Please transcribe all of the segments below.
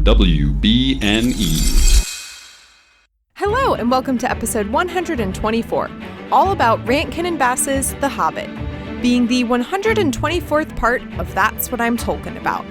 WBNE. Hello, and welcome to episode 124, all about Rankin and Bass's The Hobbit, being the 124th part of That's What I'm Tolkien About.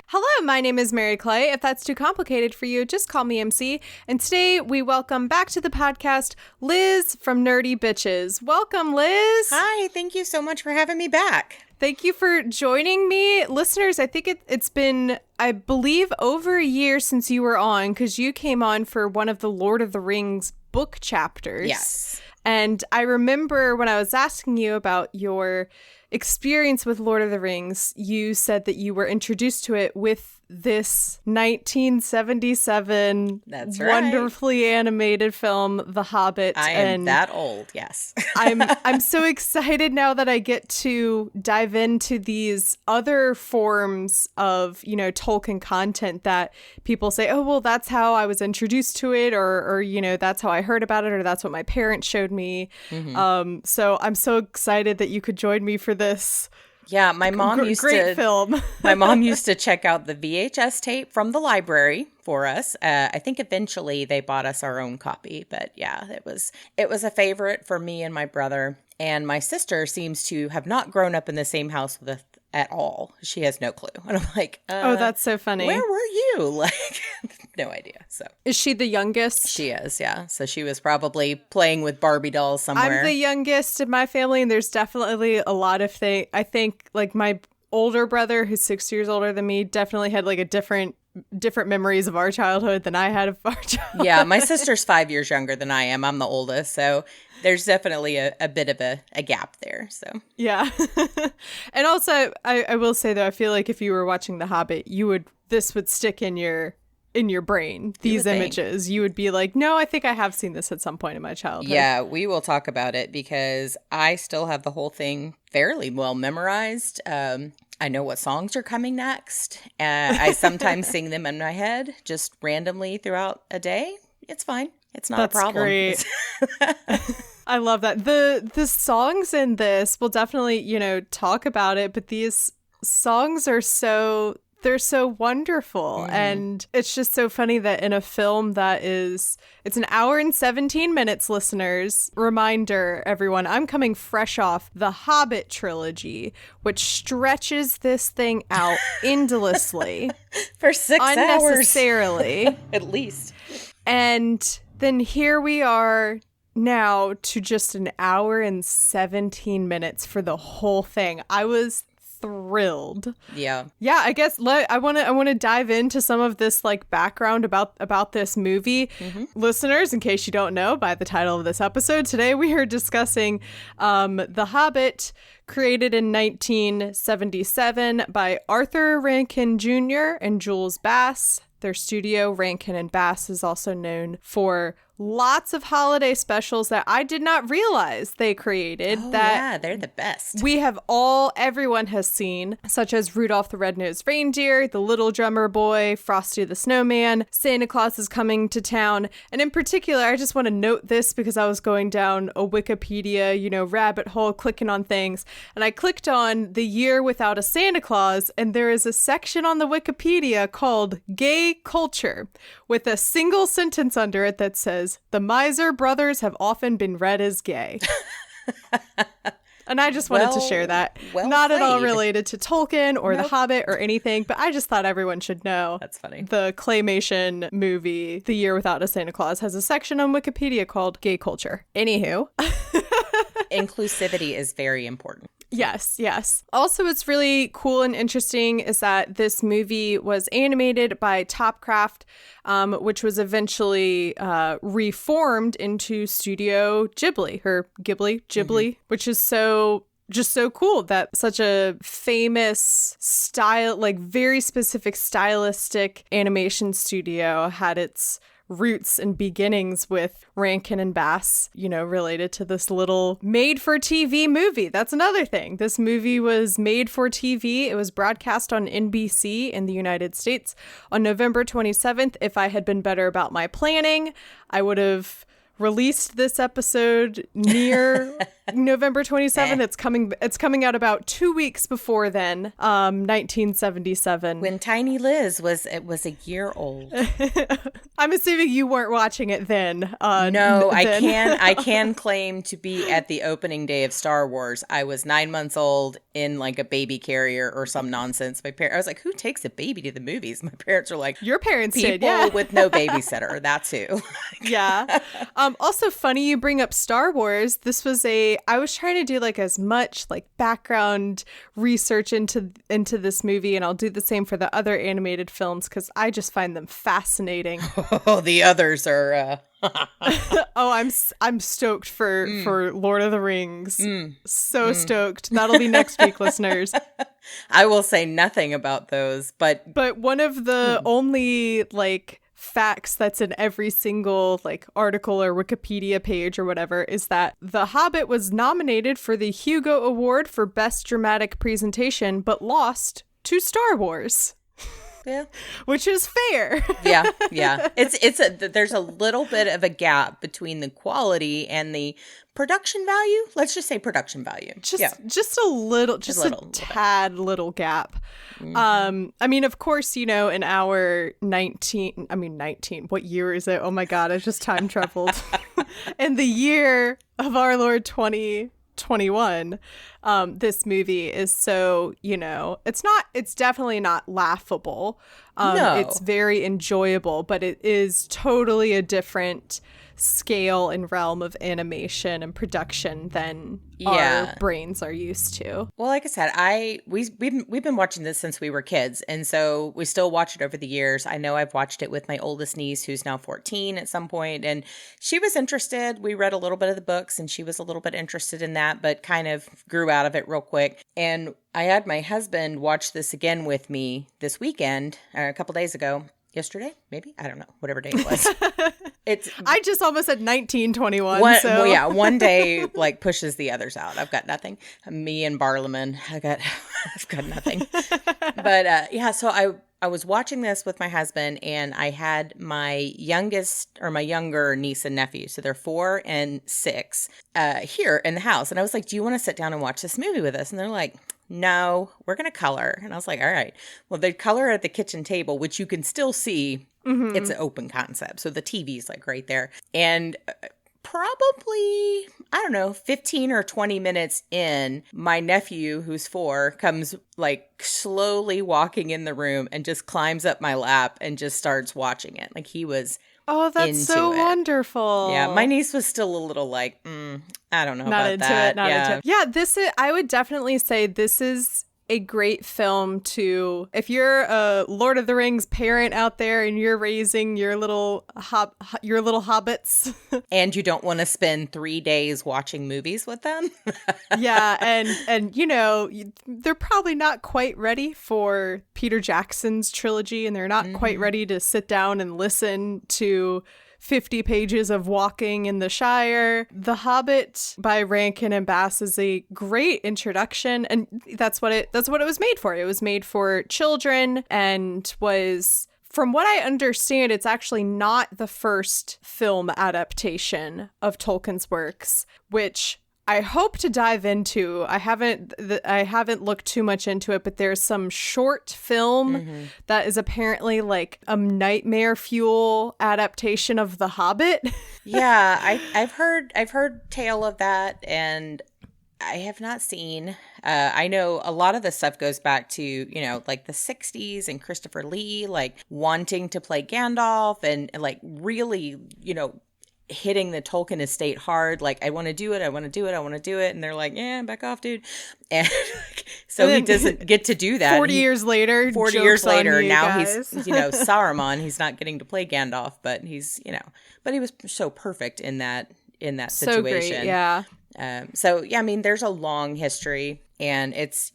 Hello, my name is Mary Clay. If that's too complicated for you, just call me MC. And today we welcome back to the podcast Liz from Nerdy Bitches. Welcome, Liz. Hi, thank you so much for having me back. Thank you for joining me. Listeners, I think it's been, I believe, over a year since you were on, because you came on for one of the Lord of the Rings book chapters. Yes. And I remember when I was asking you about your experience with Lord of the Rings, you said that you were introduced to it with this 1977 wonderfully animated film, The Hobbit. I am that old, yes. I'm so excited now that I get to dive into these other forms of, Tolkien content that people say, oh, well, that's how I was introduced to it, or that's how I heard about it, or that's what my parents showed me. Mm-hmm. So I'm so excited that you could join me for this. Yeah, my mom used to check out the VHS tape from the library for us. I think eventually they bought us our own copy, but yeah, it was a favorite for me and my brother. And my sister seems to have not grown up in the same house with us at all. She has no clue. And I'm like, oh, that's so funny. Where were you? Like, no idea. So is she the youngest? She is, yeah. So she was probably playing with Barbie dolls somewhere. I'm the youngest in my family, and there's definitely a lot of things. I think, like, my older brother, who's 6 years older than me, definitely had like a different memories of our childhood than I had of our childhood. Yeah, my sister's 5 years younger than I am. I'm the oldest, so there's definitely a bit of a gap there. So yeah. And also, I will say, though, I feel like if you were watching The Hobbit, this would stick in your brain, these images. You would be like, no, I think I have seen this at some point in my childhood. Yeah, we will talk about it because I still have the whole thing fairly well memorized. I know what songs are coming next. I sometimes sing them in my head just randomly throughout a day. It's fine. It's not a problem. Great. I love that. The songs in this, we'll definitely, talk about it, but these songs are they're so wonderful. And it's just so funny that in a film it's an hour and 17 minutes, listeners. Reminder, everyone, I'm coming fresh off the Hobbit trilogy, which stretches this thing out endlessly. For 6 hours. Unnecessarily. At least. And then here we are now to just an hour and 17 minutes for the whole thing. I was thrilled. Yeah, I guess I want to dive into some of this like background about this movie. Listeners, in case you don't know by the title of this episode, today we are discussing The Hobbit, created in 1977 by Arthur Rankin Jr. and Jules Bass. Their studio, Rankin and Bass, is also known for lots of holiday specials that I did not realize they created. Yeah, they're the best. Everyone has seen, such as Rudolph the Red-Nosed Reindeer, The Little Drummer Boy, Frosty the Snowman, Santa Claus is Coming to Town. And in particular, I just want to note this because I was going down a Wikipedia, rabbit hole, clicking on things. And I clicked on The Year Without a Santa Claus, and there is a section on the Wikipedia called Gay Culture, with a single sentence under it that says, "The Miser brothers have often been read as gay." And I just wanted to share that. Not at all related to Tolkien or The Hobbit or anything, but I just thought everyone should know. That's funny. The claymation movie, The Year Without a Santa Claus, has a section on Wikipedia called Gay Culture. Anywho. Inclusivity is very important. Yes. Also, what's really cool and interesting is that this movie was animated by Topcraft, which was eventually reformed into Studio Ghibli, which is so cool that such a famous style, like very specific stylistic animation studio had its roots and beginnings with Rankin and Bass, related to this little made-for-TV movie. That's another thing. This movie was made for TV. It was broadcast on NBC in the United States on November 27th. If I had been better about my planning, I would have released this episode near November 27th. It's coming out about 2 weeks before then, 1977. When Tiny Liz was a year old. I'm assuming you weren't watching it then. No, I can claim to be at the opening day of Star Wars. I was 9 months old in like a baby carrier or some nonsense. I was like, who takes a baby to the movies? My parents were like, your parents people did, yeah. with no babysitter. That's who. Yeah. Also funny you bring up Star Wars. I was trying to do like as much like background research into this movie, and I'll do the same for the other animated films because I just find them fascinating. Oh, the others are Oh, I'm stoked for Lord of the Rings. So stoked. That'll be next week, listeners. I will say nothing about those, but one of the only like facts that's in every single like article or Wikipedia page or whatever is that The Hobbit was nominated for the Hugo Award for Best Dramatic Presentation, but lost to Star Wars. Yeah. Which is fair. Yeah. There's a little bit of a gap between the quality and the production value. Let's just say production value. Just a little little gap. Mm-hmm. I mean, of course, in our 19, what year is it? Oh my God, I just time traveled. In the year of our Lord 2021, this movie is so, it's definitely not laughable. No. It's very enjoyable, but it is totally a different scale and realm of animation and production than our brains are used to. Well, like I said, we've been watching this since we were kids, and so we still watch it over the years. I know I've watched it with my oldest niece, who's now 14 at some point, and she was interested. We read a little bit of the books, and she was a little bit interested in that, but kind of grew out of it real quick. And I had my husband watch this again with me this weekend, a couple days ago. Yesterday, maybe? I don't know. Whatever day it was. I just almost said 1921. One day like pushes the others out. I've got nothing. Me and Barliman, I've got nothing. But so I was watching this with my husband, and I had my younger niece and nephew, so they're 4 and 6, here in the house. And I was like, do you want to sit down and watch this movie with us? And they're like, no, we're going to color. And I was like, all right. Well, they color at the kitchen table, which you can still see. Mm-hmm. It's an open concept. So the TV's like right there. And probably, 15 or 20 minutes in, my nephew, who's 4, comes like slowly walking in the room and just climbs up my lap and just starts watching it. Like he was that's so wonderful. Yeah, my niece was still a little like, I don't know about that. Not into it. Yeah, I would definitely say this is a great film to, if you're a Lord of the Rings parent out there and you're raising your little hobbits. And you don't want to spend 3 days watching movies with them. Yeah, and they're probably not quite ready for Peter Jackson's trilogy, and they're not quite ready to sit down and listen to 50 pages of walking in the Shire. The Hobbit by Rankin and Bass is a great introduction, and that's what it was made for. It was made for children, and was, from what I understand, it's actually not the first film adaptation of Tolkien's works, which I hope to dive into. I haven't looked too much into it, but there's some short film that is apparently like a nightmare fuel adaptation of The Hobbit. Yeah, I've heard tale of that, and I have not seen. I know a lot of the stuff goes back to, like the 60s and Christopher Lee, like wanting to play Gandalf and like really, hitting the Tolkien estate hard, like, I want to do it. And they're like, yeah, back off, dude. And so he doesn't get to do that. 40 years later, now guys. He's, Saruman. He's not getting to play Gandalf, but he's, but he was so perfect in that situation. So great, yeah. There's a long history, and it's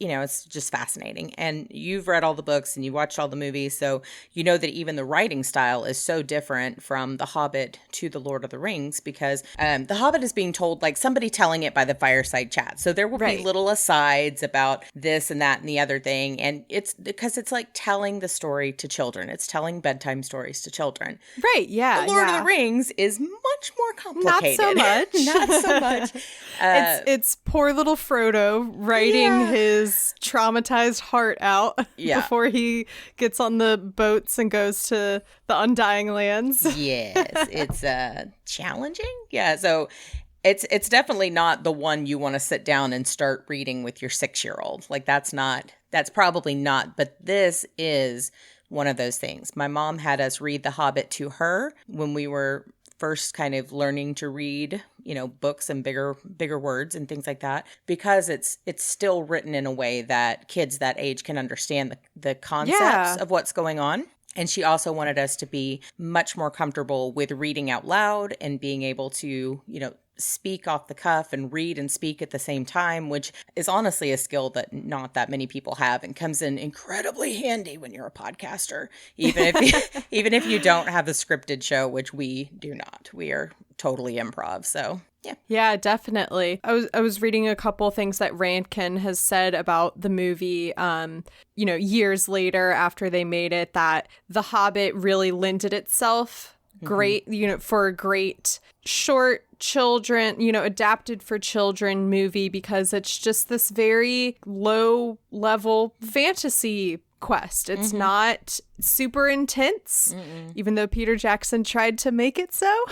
just fascinating. And you've read all the books and you watched all the movies, so you know that even the writing style is so different from The Hobbit to The Lord of the Rings, because The Hobbit is being told like somebody telling it by the fireside chat. So there will be little asides about this and that and the other thing, and it's because it's like telling the story to children. It's telling bedtime stories to children. Right, yeah. The Lord of the Rings is much much more complicated. Not so much. Not so much. It's poor little Frodo writing his traumatized heart out before he gets on the boats and goes to the Undying Lands. Yes, it's challenging. Yeah, so it's definitely not the one you want to sit down and start reading with your 6-year-old. Like that's probably not, but this is one of those things. My mom had us read The Hobbit to her when we were first kind of learning to read, books and bigger words and things like that, because it's still written in a way that kids that age can understand the concepts of what's going on. And she also wanted us to be much more comfortable with reading out loud and being able to, speak off the cuff and read and speak at the same time, which is honestly a skill that not that many people have and comes in incredibly handy when you're a podcaster, even if you don't have a scripted show, which we do not. We are totally improv. So yeah, definitely. I was reading a couple things that Rankin has said about the movie, years later after they made it, that The Hobbit really lended itself great, for a great short children, adapted for children movie, because it's just this very low level fantasy quest. It's not super intense, even though Peter Jackson tried to make it so.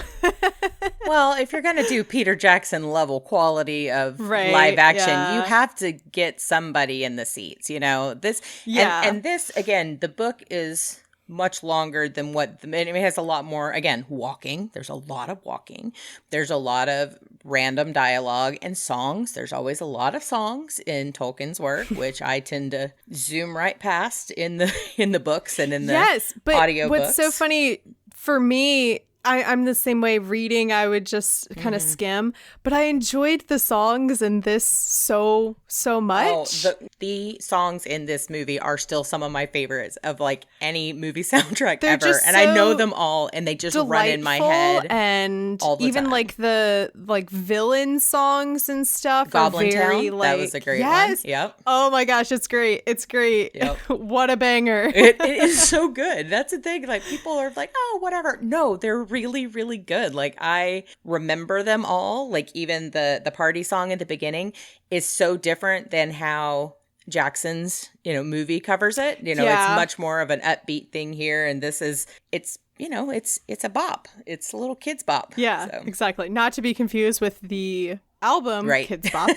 Well, if you're going to do Peter Jackson level quality of live action, you have to get somebody in the seats, this. Yeah. And this, again, the book is much longer than it has a lot more, again, walking. There's a lot of walking. There's a lot of random dialogue and songs. There's always a lot of songs in Tolkien's work, which I tend to zoom right past in the books and in the audiobooks. What's so funny for me, I'm the same way. Reading, I would just kind of skim, but I enjoyed the songs in this so much. Oh, the songs in this movie are still some of my favorites of like any movie soundtrack ever, and I know them all, and they just run in my head. And all the even time. like the villain songs and stuff. Goblin are very, Town, that was a great one. Yep. Oh my gosh, it's great. It's great. Yep. What a banger! It is so good. That's the thing. Like people are like, oh, whatever. No, they're really, really good. Like I remember them all. Like even the party song at the beginning is so different than how Jackson's movie covers it. It's much more of an upbeat thing here, and this is it's a bop. It's a little kids bop. Yeah, so. Exactly. Not to be confused with the album Kids Bop.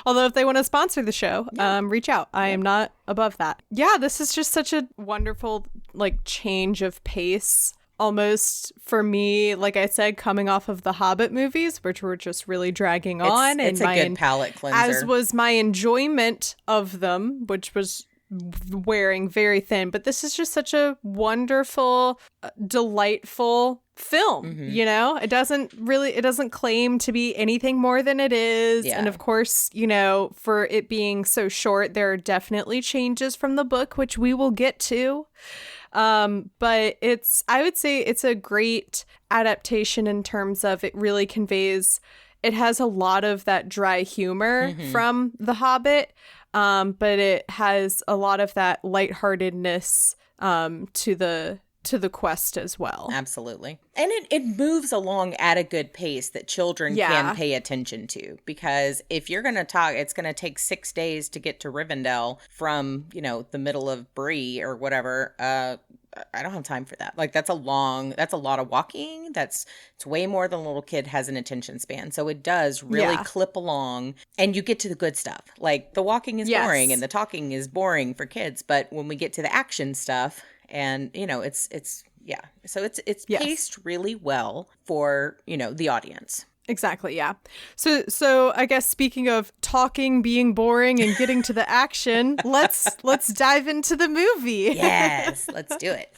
Although if they want to sponsor the show, reach out. I am not above that. Yeah, this is just such a wonderful change of pace. Almost for me, like I said, coming off of the Hobbit movies, which were just really dragging on. It's a good palate cleanser. As was my enjoyment of them, which was wearing very thin. But this is just such a wonderful, delightful film. It doesn't claim to be anything more than it is. And of course, for it being so short, there are definitely changes from the book, which we will get to. But I would say it's a great adaptation in terms of it really conveys, it has a lot of that dry humor from The Hobbit, but it has a lot of that lightheartedness to the quest as well. Absolutely. And it moves along at a good pace that children can pay attention to, because if you're going to talk, it's going to take 6 days to get to Rivendell from, the middle of Bree or whatever. I don't have time for that. Like that's a lot of walking. It's way more than a little kid has an attention span. So it does really clip along, and you get to the good stuff. Like the walking is boring and the talking is boring for kids. But when we get to the action stuff, and so it's paced really well for the audience. Exactly, yeah. So I guess speaking of talking being boring and getting to the action, let's dive into the movie. Yes, let's do it.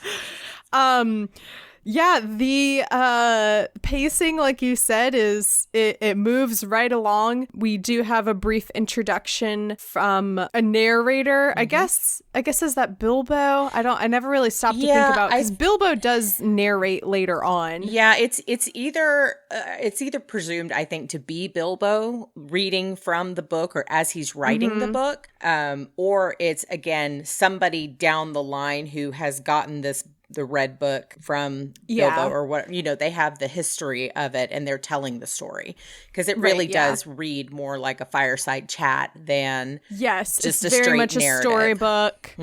Yeah, the pacing, like you said, is it moves right along. We do have a brief introduction from a narrator. I guess is that Bilbo? I never really stopped to think about, because Bilbo does narrate later on. Yeah, it's either presumed, I think, to be Bilbo reading from the book or as he's writing the book, or it's again somebody down the line who has gotten this red book from Bilbo or what, they have the history of it and they're telling the story, because it really does read more like a fireside chat than just it's a very straight much narrative. A storybook.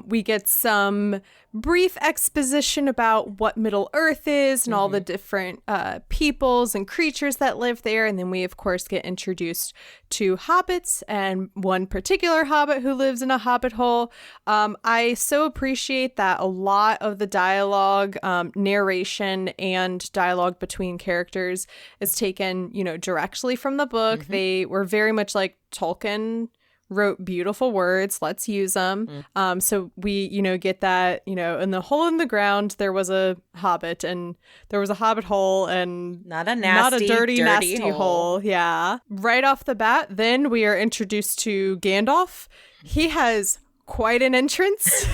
We get some brief exposition about what Middle Earth is and all the different peoples and creatures that live there. And then we, of course, get introduced to hobbits and one particular hobbit who lives in a hobbit hole. I so appreciate that a lot of the dialogue, narration, and dialogue between characters is taken, directly from the book. They were very much like Tolkien wrote beautiful words, let's use them. So we, get that, in the hole in the ground, there was a hobbit and there was a hobbit hole, and not a dirty nasty hole. Yeah. Right off the bat, then we are introduced to Gandalf. He has quite an entrance.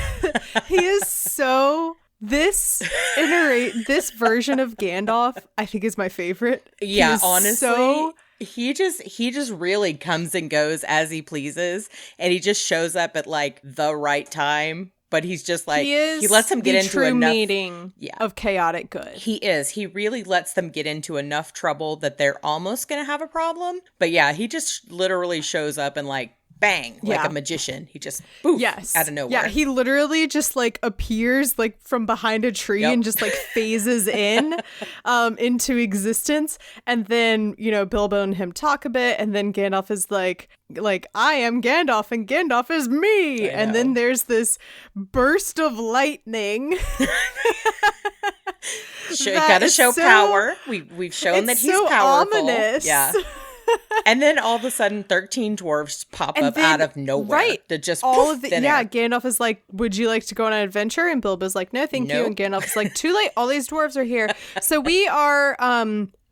He is so... This version of Gandalf, I think, is my favorite. Yeah, honestly. He just really comes and goes as he pleases, and he just shows up at like the right time. But he's just like, he lets them get into enough meeting of chaotic good. He really lets them get into enough trouble that they're almost gonna have a problem. But yeah, he just literally shows up and like bang, like a magician. He just out of nowhere. Yeah, he literally just like appears like from behind a tree and just like phases in into existence. And then, Bilbo and him talk a bit, and then Gandalf is like I am Gandalf and Gandalf is me. And then there's this burst of lightning. Gotta show power. We've shown that he's powerful. Ominous. Yeah. And then all of a sudden 13 dwarves pop up out of nowhere to just all of the Gandalf is like, would you like to go on an adventure? And Bilbo's like, no, thank you. And Gandalf's like, too late, all these dwarves are here. So we are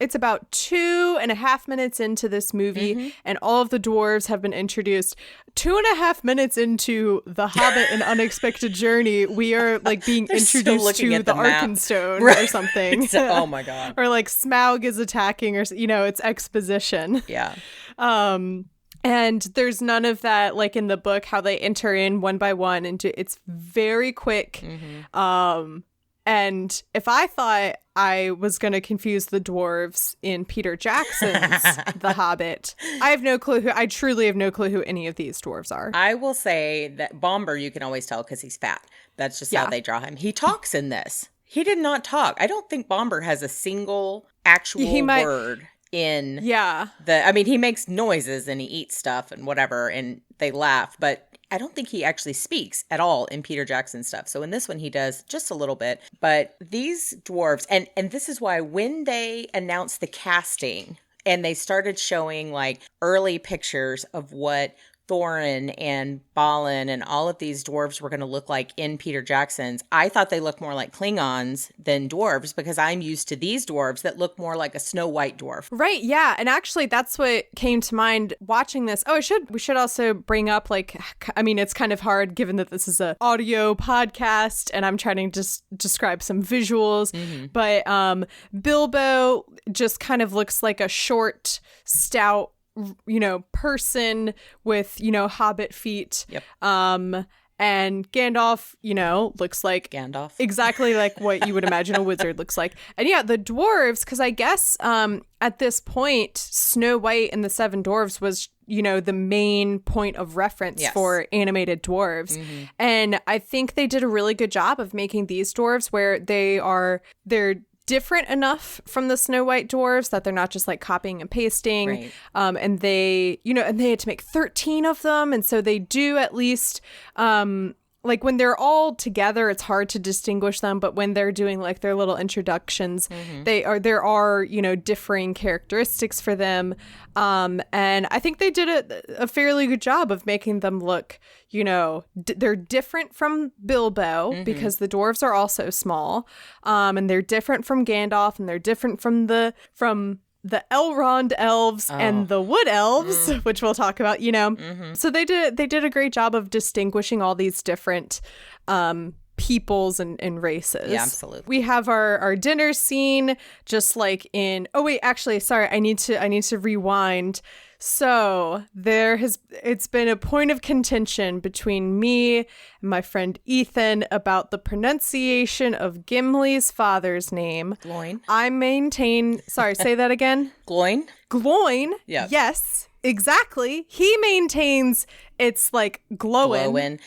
it's about 2.5 minutes into this movie, and all of the dwarves have been introduced. 2.5 minutes into The Hobbit: An Unexpected Journey, we are like being introduced to the Arkenstone or something. Oh my god! Or like Smaug is attacking, or it's exposition. Yeah. And there's none of that like in the book, how they enter in one by one, and it's very quick. And if I thought I was going to confuse the dwarves in Peter Jackson's The Hobbit, I truly have no clue who any of these dwarves are. I will say that Bombur, you can always tell because he's fat. That's just how they draw him. He talks in this. He did not talk. I don't think Bombur has a single actual word in he makes noises and he eats stuff and whatever, and they laugh, but I don't think he actually speaks at all in Peter Jackson stuff. So in this one, he does just a little bit. But these dwarves, and this is why when they announced the casting and they started showing like early pictures of what Thorin and Balin and all of these dwarves were going to look like in Peter Jackson's, I thought they looked more like Klingons than dwarves, because I'm used to these dwarves that look more like a Snow White dwarf. Right, yeah. And actually that's what came to mind watching this. Oh, we should also bring up it's kind of hard given that this is an audio podcast and I'm trying to just describe some visuals. But Bilbo just kind of looks like a short, stout person with, hobbit feet. Yep. And Gandalf, looks like Gandalf. Exactly like what you would imagine a wizard looks like. And yeah, the dwarves, because I guess at this point, Snow White and the Seven Dwarfs was, the main point of reference for animated dwarves. And I think they did a really good job of making these dwarves where they're different enough from the Snow White dwarves that they're not just like copying and pasting. Right. And they, and they had to make 13 of them. And so they do at least, like when they're all together, it's hard to distinguish them. But when they're doing like their little introductions, there are, differing characteristics for them. And I think they did a fairly good job of making them look, they're different from Bilbo because the dwarves are also small. And they're different from Gandalf, and they're different from the Elrond elves and the Wood elves, which we'll talk about, So they did a great job of distinguishing all these different peoples and races. Yeah, absolutely. We have our dinner scene, just like in. Oh wait, actually, sorry, I need to rewind. So it's been a point of contention between me and my friend Ethan about the pronunciation of Gimli's father's name. Gloin. I maintain. Sorry, say that again. Gloin. Gloin. Yeah. Yes. Exactly. He maintains it's like glowing.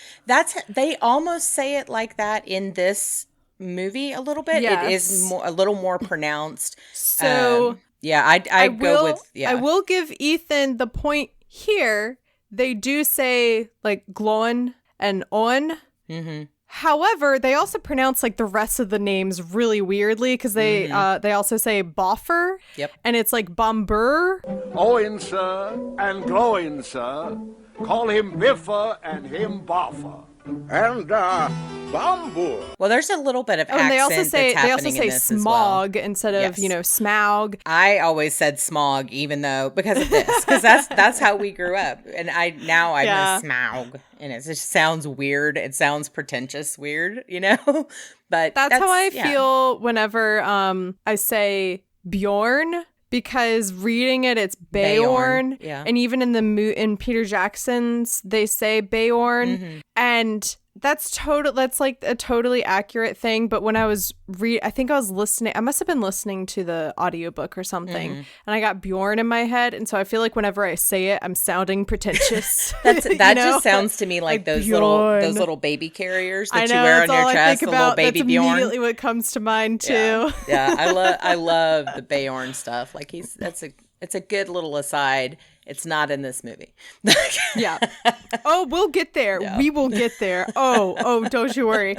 They almost say it like that in this movie a little bit. Yes. It is a little more pronounced. So I go with I will give Ethan the point here. They do say like glowin and on. Mm-hmm. However, they also pronounce like the rest of the names really weirdly because they also say boffer. Yep. And it's like bomber. Owen, sir, and glowing, sir. Call him Biffer and him Boffer. And, Bamboo. Well, there's a little bit of accent And they also say smog well. instead of, Yes. smaug. I always said smog, even though because of this, because that's how we grew up, and I know smaug, and it just sounds weird. It sounds pretentious, weird, But that's how I feel whenever I say Bjorn. Because reading it's Beorn. Yeah. And even in Peter Jackson's, they say Beorn. Mm-hmm. And that's like a totally accurate thing. But when I was I think I was listening, I must have been listening to the audiobook or something. Mm-hmm. And I got Bjorn in my head. And so I feel like whenever I say it, I'm sounding pretentious. That just sounds to me like those little baby carriers that you wear on your chest, the little baby that's Bjorn. Immediately what comes to mind too. Yeah. I love the Beorn stuff. Like it's a good little aside. It's not in this movie. Yeah. Oh, we'll get there. Yeah. We will get there. Oh, don't you worry.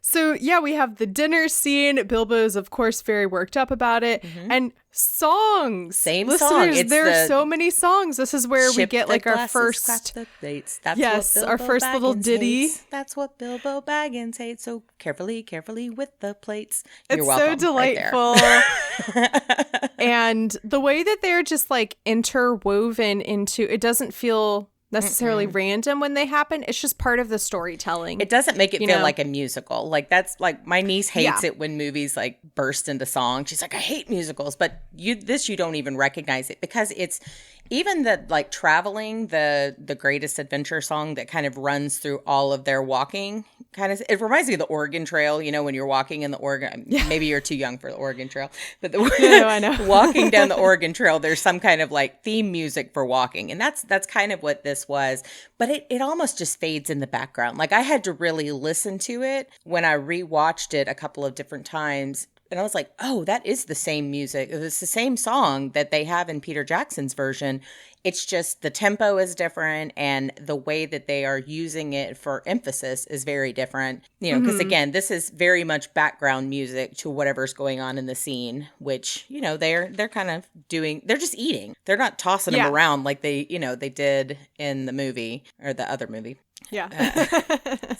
So yeah, we have the dinner scene. Bilbo's, of course, very worked up about it. Mm-hmm. And songs. Same Listeners, song. There are so many songs. This is where we get like our first. Our first little ditty. Hates. That's what Bilbo Baggins hates. So carefully with the plates. It's so delightful. Right. And the way that they're just like interwoven into it doesn't feel necessarily random when they happen. It's just part of the storytelling. It doesn't make it feel like a musical. Like that's like my niece hates it when movies like burst into song. She's like, I hate musicals, but you don't even recognize it because it's even the like traveling, the Greatest Adventure song that kind of runs through all of their walking. It reminds me of the Oregon Trail, when you're walking in the Oregon, maybe you're too young for the Oregon Trail, but I know. Walking down the Oregon Trail, there's some kind of like theme music for walking. And that's kind of what this was, but it almost just fades in the background. Like I had to really listen to it when I rewatched it a couple of different times. And I was like, oh, that is the same music. It's the same song that they have in Peter Jackson's version. It's just the tempo is different and the way that they are using it for emphasis is very different. Because again, this is very much background music to whatever's going on in the scene, which, they're kind of doing, they're just eating. They're not tossing them around like they did in the movie or the other movie. Yeah.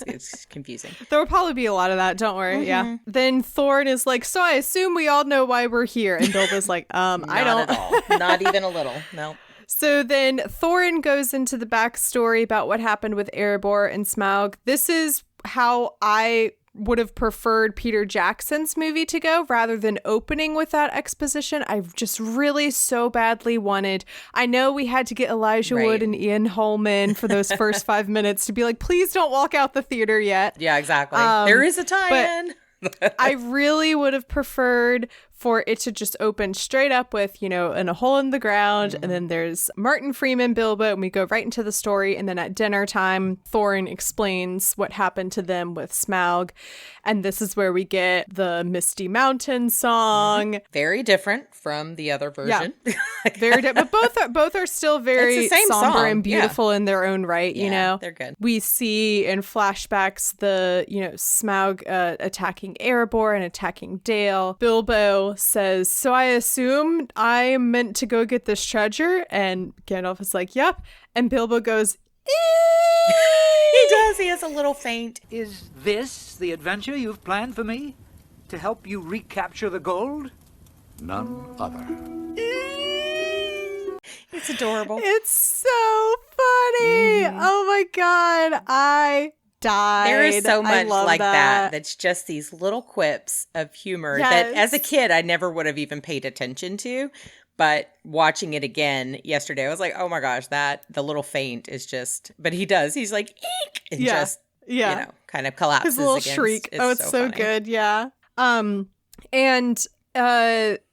It's confusing. There will probably be a lot of that. Don't worry. Mm-hmm. Yeah. Then Thorin is like, so I assume we all know why we're here. And Bilbo's like, I don't. Not at all. Not even a little. No. So then Thorin goes into the backstory about what happened with Erebor and Smaug. This is how I would have preferred Peter Jackson's movie to go rather than opening with that exposition. I just really so badly wanted. I know we had to get Elijah Wood and Ian Holman for those first 5 minutes to be like, please don't walk out the theater yet. Yeah, exactly. There is a tie-in. I really would have preferred for it to just open straight up with, in a hole in the ground. Mm-hmm. And then there's Martin Freeman, Bilbo, and we go right into the story. And then at dinner time, Thorin explains what happened to them with Smaug. And this is where we get the Misty Mountain song. Mm-hmm. Very different from the other version. Yeah. Very different. But both are still very somber song. And beautiful in their own right, They're good. We see in flashbacks the, Smaug attacking Erebor and attacking Dale. Bilbo says, so I assume I'm meant to go get this treasure? And Gandalf is like, yep. And Bilbo goes, He does. He has a little faint. Is this the adventure you've planned for me? To help you recapture the gold? None other. It's adorable. It's so funny. Oh my God. I died. There is so much like that. That's just these little quips of humor that as a kid I never would have even paid attention to. But watching it again yesterday, I was like, oh my gosh, the little feint is just, but he's like, eek, and just, kind of collapses. His little against. shriek. It's so good. Yeah. And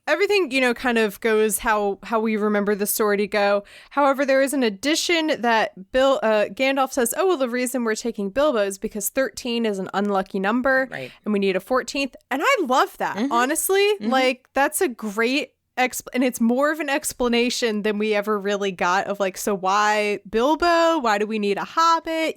everything, kind of goes how we remember the story to go. However, there is an addition that Gandalf says, oh, well, the reason we're taking Bilbo is because 13 is an unlucky number. Right. And we need a 14th. And I love that, honestly. Like, that's a great and it's more of an explanation than we ever really got of like, so why Bilbo? Why do we need a hobbit?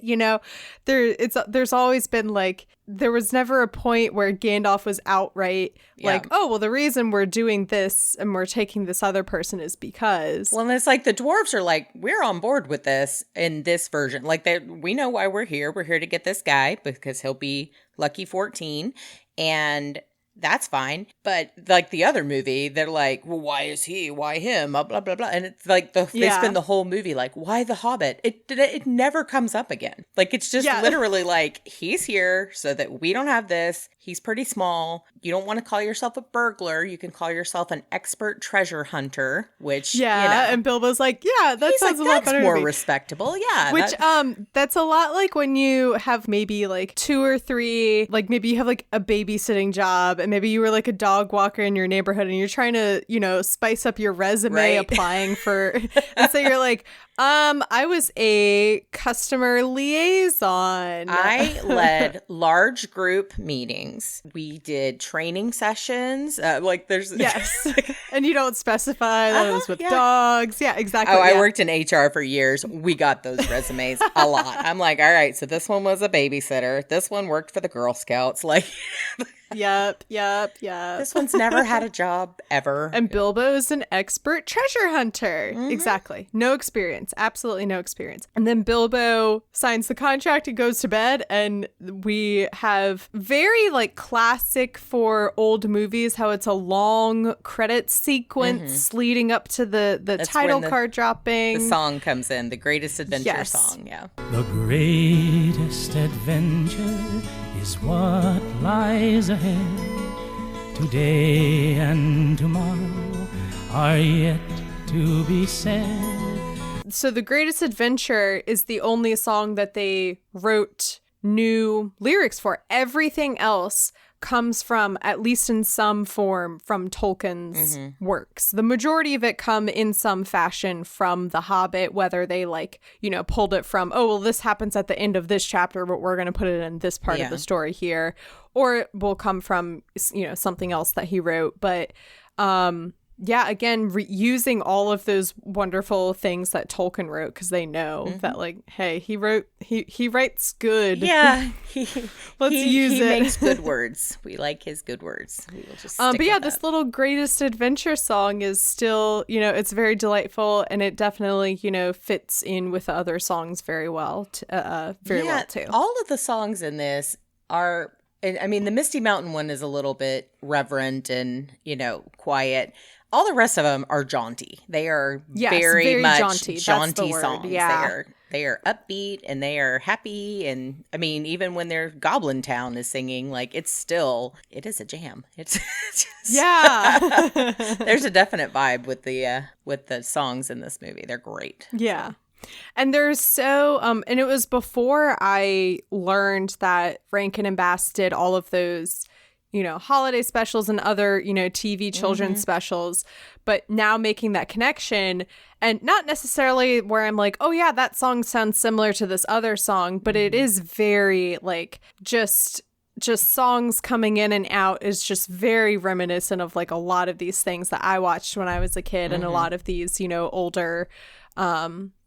There's always been like, there was never a point where Gandalf was outright like, oh, well, the reason we're doing this and we're taking this other person is because. Well, and it's like the dwarves are like, we're on board with this in this version. Like, we know why we're here. We're here to get this guy because he'll be lucky 14. And that's fine. But like the other movie, they're like, well, why is he? Why him? Blah, blah, blah, blah. And it's like they spend the whole movie like, why the Hobbit? It never comes up again. Like, it's just literally like, he's here so that we don't have this. He's pretty small. You don't want to call yourself a burglar. You can call yourself an expert treasure hunter, which, and Bilbo's like, that sounds a lot better. That's more respectable. Yeah. Which, that's a lot like when you have maybe like 2 or 3, like maybe you have like a babysitting job and maybe you were like a dog walker in your neighborhood and you're trying to, spice up your resume applying for, and so you're like, I was a customer liaison. I led large group meetings. We did training sessions. Yes. And you don't specify that it was with dogs. Yeah, exactly. Oh, I worked in HR for years. We got those resumes a lot. I'm like, all right, so this one was a babysitter. This one worked for the Girl Scouts. Like, Yep. This one's never had a job ever. And Bilbo's an expert treasure hunter. Exactly. No experience. Absolutely no experience. And then Bilbo signs the contract and goes to bed. And we have very like classic for old movies, how it's a long credit sequence leading up to the title card dropping. The song comes in, the Greatest Adventure song. Yeah. The greatest adventure is what lies ahead. Today and tomorrow are yet to be said. So The Greatest Adventure is the only song that they wrote new lyrics for. Everything else comes from, at least in some form, from Tolkien's works. The majority of it come in some fashion from The Hobbit, whether they pulled it from, oh, well, this happens at the end of this chapter, but we're going to put it in this part of the story here, or it will come from, something else that he wrote. But, again, using all of those wonderful things that Tolkien wrote, because they know that, like, hey, he writes good. Yeah. Let's use it. He makes good words. We like his good words. We will just stick with this little Greatest Adventure song is still, it's very delightful, and it definitely, fits in with the other songs very well, well, too. All of the songs in this are, I mean, the Misty Mountain one is a little bit reverent and, quiet. All the rest of them are jaunty. They are very much jaunty songs. Yeah. They are upbeat and they are happy. And I mean, even when their Goblin Town is singing, like it is a jam. It's just, there's a definite vibe with the songs in this movie. They're great. Yeah. And there's and it was before I learned that Rankin and Bass did all of those, holiday specials and other, TV children's specials, but now making that connection, and not necessarily where I'm like, oh yeah, that song sounds similar to this other song, but it is very like just songs coming in and out is just very reminiscent of like a lot of these things that I watched when I was a kid, and a lot of these, older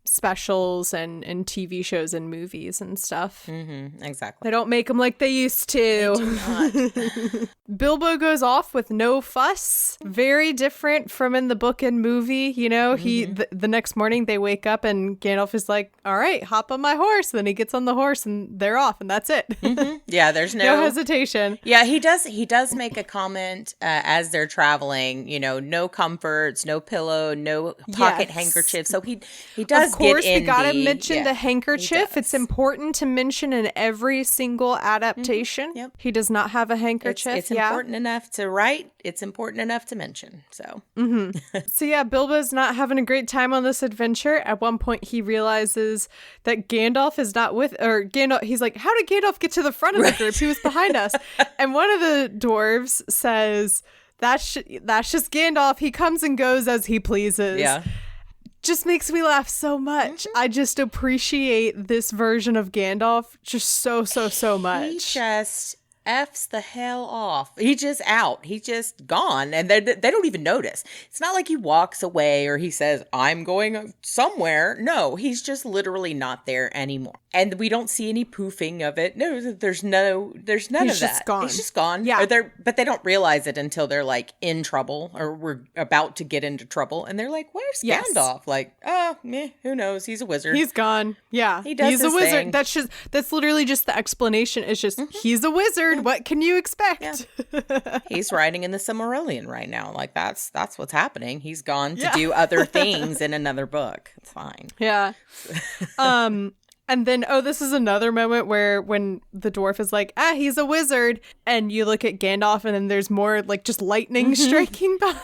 specials and TV shows and movies and stuff. Exactly. They don't make them like they used to. They do not. Bilbo goes off with no fuss. Very different from in the book and movie. The next morning they wake up and Gandalf is like, all right, hop on my horse. Then he gets on the horse and they're off, and that's it. Yeah, there's no hesitation. Yeah, he does make a comment as they're traveling, no comforts, no pillow, no pocket handkerchief. So he does course, we gotta mention the handkerchief. It's important to mention in every single adaptation. Yep. He does not have a handkerchief. It's important enough to write. It's important enough to mention. So. So yeah, Bilbo's not having a great time on this adventure. At one point, he realizes that Gandalf is not he's like, how did Gandalf get to the front of the group? He was behind us. And one of the dwarves says, that's just Gandalf. He comes and goes as he pleases. Yeah. Just makes me laugh so much. I just appreciate this version of Gandalf just so much. He just F's the hell off. He's just out. He's just gone. And they don't even notice. It's not like he walks away or he says, I'm going somewhere. No, he's just literally not there anymore. And we don't see any poofing of it. No, there's none of that. He's just gone. Yeah. But they don't realize it until they're like in trouble or we're about to get into trouble. And they're like, where's Gandalf? Like, who knows? He's a wizard. He's gone. Yeah. He does He's his a wizard. thing. That's literally just the explanation. It's just, he's a wizard. What can you expect? Yeah. He's riding in the Silmarillion right now. Like that's what's happening. He's gone to do other things in another book. It's fine. Yeah. And then, this is another moment where when the dwarf is like, he's a wizard. And you look at Gandalf and then there's more like just lightning striking behind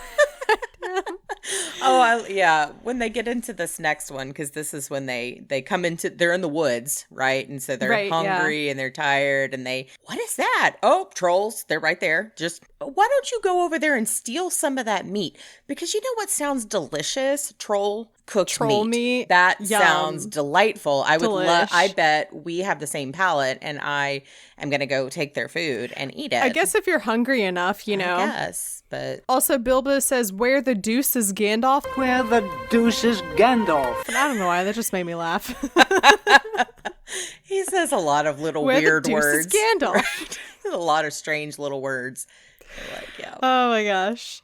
him. When they get into this next one, because this is when they come into, they're in the woods, right? And so they're hungry and they're tired and what is that? Oh, trolls. They're right there. Just, why don't you go over there and steal some of that meat? Because you know what sounds delicious? Cooked meat. That sounds delightful. I would love. I bet we have the same palate, and I am gonna go take their food and eat it. I guess if you're hungry enough, you know. Yes, but also Bilbo says, "Where the deuce is Gandalf?" Where the deuce is Gandalf? I don't know why that just made me laugh. He says a lot of little Where weird the deuce words. Is Gandalf. Right? A lot of strange little words. Like, yeah. Oh my gosh.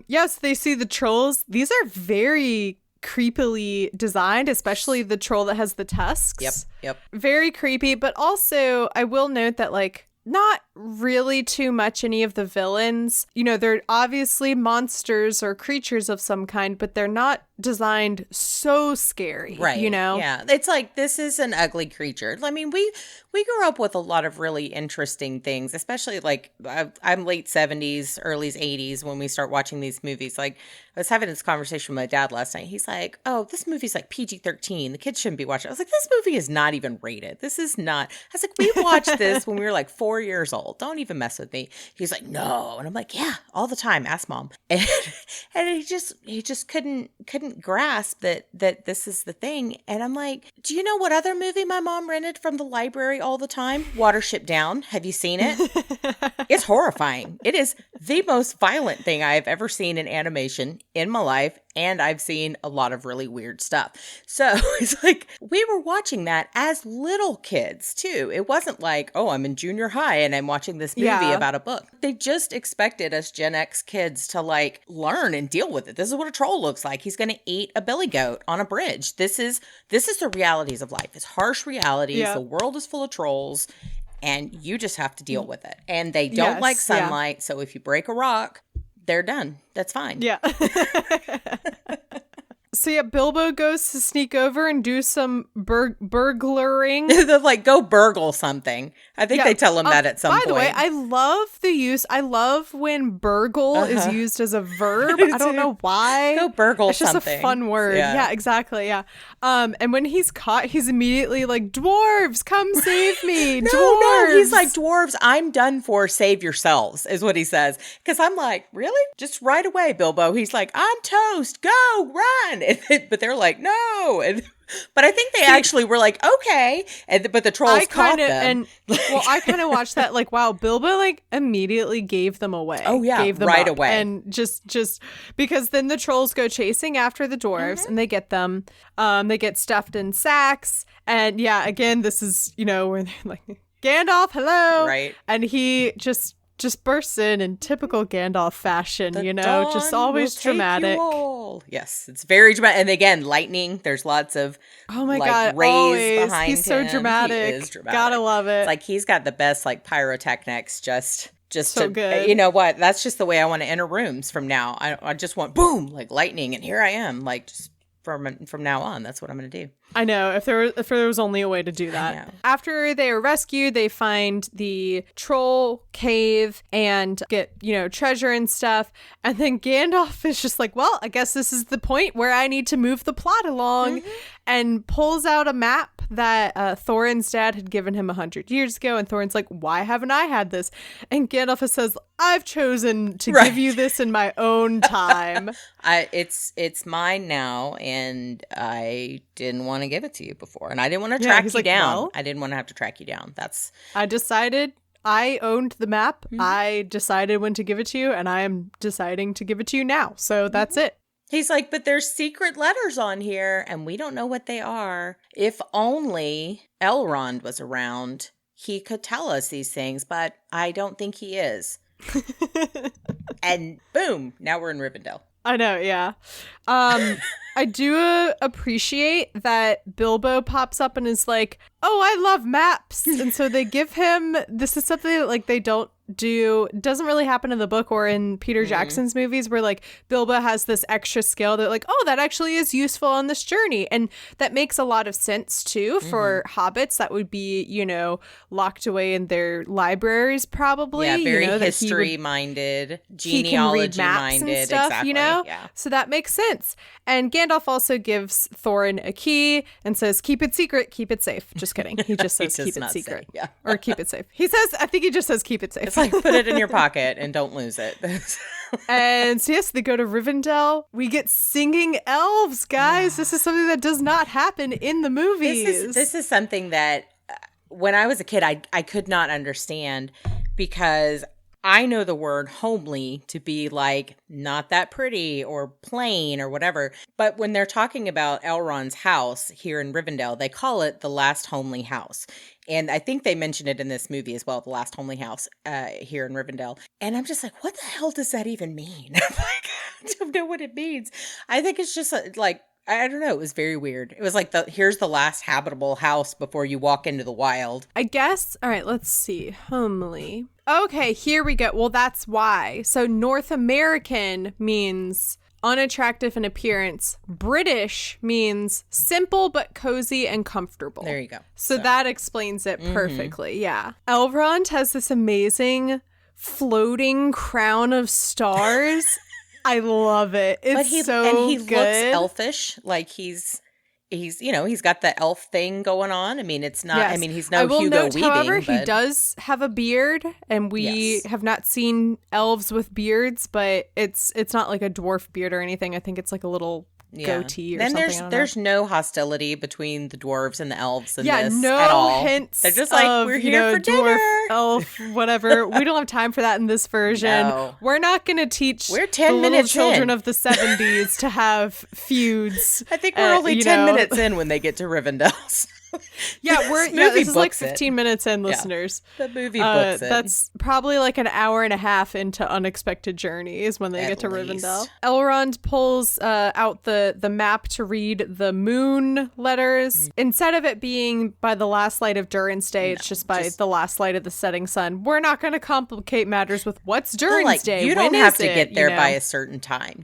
Yes, they see the trolls. These are very creepily designed, especially the troll that has the tusks. Yep. Very creepy, but also I will note that like not really too much any of the villains. You know, they're obviously monsters or creatures of some kind, but they're not designed so scary. Right. You know? Yeah. It's like, this is an ugly creature. I mean, we grew up with a lot of really interesting things, especially like I'm late 70s, early 80s when we start watching these movies. Like I was having this conversation with my dad last night. He's like, oh, this movie's like PG-13. The kids shouldn't be watching it. I was like, this movie is not even rated. This is not. I was like, we watched this when we were like 4 years old. Don't even mess with me. He's like, no. And I'm like, yeah, all the time. Ask mom. And he just couldn't grasp that this is the thing. And I'm like, do you know what other movie my mom rented from the library all the time? Watership Down. Have you seen it? It's horrifying. It is the most violent thing I have ever seen in animation in my life. And I've seen a lot of really weird stuff. So it's like, we were watching that as little kids too. It wasn't like, oh, I'm in junior high and I'm watching this movie about a book. They just expected us Gen X kids to like learn and deal with it. This is what a troll looks like. He's going to eat a billy goat on a bridge. This is the realities of life. It's harsh realities. Yeah. The world is full of trolls. And you just have to deal with it. And they don't like sunlight. Yeah. So if you break a rock, they're done. That's fine. Yeah. So yeah, Bilbo goes to sneak over and do some burglaring. They're like, go burgle something. I think they tell him that at some point. By the way, I love when burgle is used as a verb. I don't know why. Go burgle something. It's just a fun word. Yeah, exactly. Yeah. And when he's caught, he's immediately like, dwarves, come save me. No, he's like, dwarves, I'm done for. Save yourselves, is what he says. Because I'm like, really? Just right away, Bilbo. He's like, I'm toast. Go, run. But they're like, no. But I think they actually were like, okay. But the trolls caught them. I kind of watched that like, wow, Bilbo like immediately gave them away. Oh, yeah. Gave them right up. away. And just because then the trolls go chasing after the dwarves and they get them. They get stuffed in sacks. And yeah, again, this is, you know, where they're like, Gandalf, hello. Right. And he just bursts in typical Gandalf fashion, just always dramatic. Yes, it's very dramatic. And again, lightning. There's lots of God, rays always. Behind He's so him. dramatic. He is dramatic. Gotta love it. It's like he's got the best like pyrotechnics. Just so good. You know what? That's just the way I want to enter rooms from now. I just want boom, like lightning, and here I am, like just from now on. That's what I'm going to do. I know, if there was only a way to do that. After they are rescued, they find the troll cave and get, treasure and stuff. And then Gandalf is just like, well, I guess this is the point where I need to move the plot along, and pulls out a map that Thorin's dad had given him 100 years ago. And Thorin's like, why haven't I had this? And Gandalf says, I've chosen to give you this in my own time. It's mine now, and I didn't want to give it to you before, and I didn't want to track you down. Well, I didn't want to have to track you down. I decided I owned the map. I decided when to give it to you, and I am deciding to give it to you now. So that's it. He's like, but there's secret letters on here, and we don't know what they are. If only Elrond was around, he could tell us these things, but I don't think he is. And boom, now we're in Rivendell. I know, yeah. I do appreciate that Bilbo pops up and is like, oh, I love maps. And so they give him, this is something that they don't do, doesn't really happen in the book or in Peter Jackson's movies, where Bilbo has this extra skill that oh, that actually is useful on this journey. And that makes a lot of sense too for hobbits that would be, locked away in their libraries probably. Yeah, very history-minded, genealogy-minded and stuff, exactly. Yeah. So that makes sense. And Gandalf also gives Thorin a key and says, keep it secret, keep it safe. Just kidding. He just says, keep it secret. Or keep it safe. He says, I think he just says, keep it safe. It's like, put it in your pocket and don't lose it. And so yes, they go to Rivendell. We get singing elves, guys. This is something that does not happen in the movies. This is something that when I was a kid, I could not understand, because I know the word homely to be not that pretty or plain or whatever. But when they're talking about Elrond's house here in Rivendell, they call it the last homely house. And I think they mention it in this movie as well, the last homely house here in Rivendell. And I'm just like, what the hell does that even mean? I don't know what it means. I think it's just I don't know. It was very weird. It was here's the last habitable house before you walk into the wild. I guess. All right, let's see. Homely. Okay, here we go. Well, that's why. So North American means unattractive in appearance. British means simple but cozy and comfortable. There you go. So that explains it perfectly. Yeah. Elrond has this amazing floating crown of stars. I love it. It's he looks elfish. He's got the elf thing going on. I mean, it's not, yes. He's no Hugo Weaving. However, he does have a beard, and we have not seen elves with beards, but it's not like a dwarf beard or anything. I think it's a little goatee or then something. There's no hostility between the dwarves and the elves in this no at all. Hints. They're just we're here for dwarf, dinner. Elf, whatever. We don't have time for that in this version. No. We're not going to teach we're 10 the minutes little children in. of the 70s to have feuds. I think we're only 10 minutes in when they get to Rivendell. This is 15 minutes in, listeners. The movie books it. That's probably an hour and a half into Unexpected Journeys when they get to Rivendell. Elrond pulls out the map to read the moon letters. Instead of it being by the last light of Durin's Day, it's just by the last light of the setting sun. We're not going to complicate matters with what's Durin's Day. You don't have to get there by a certain time.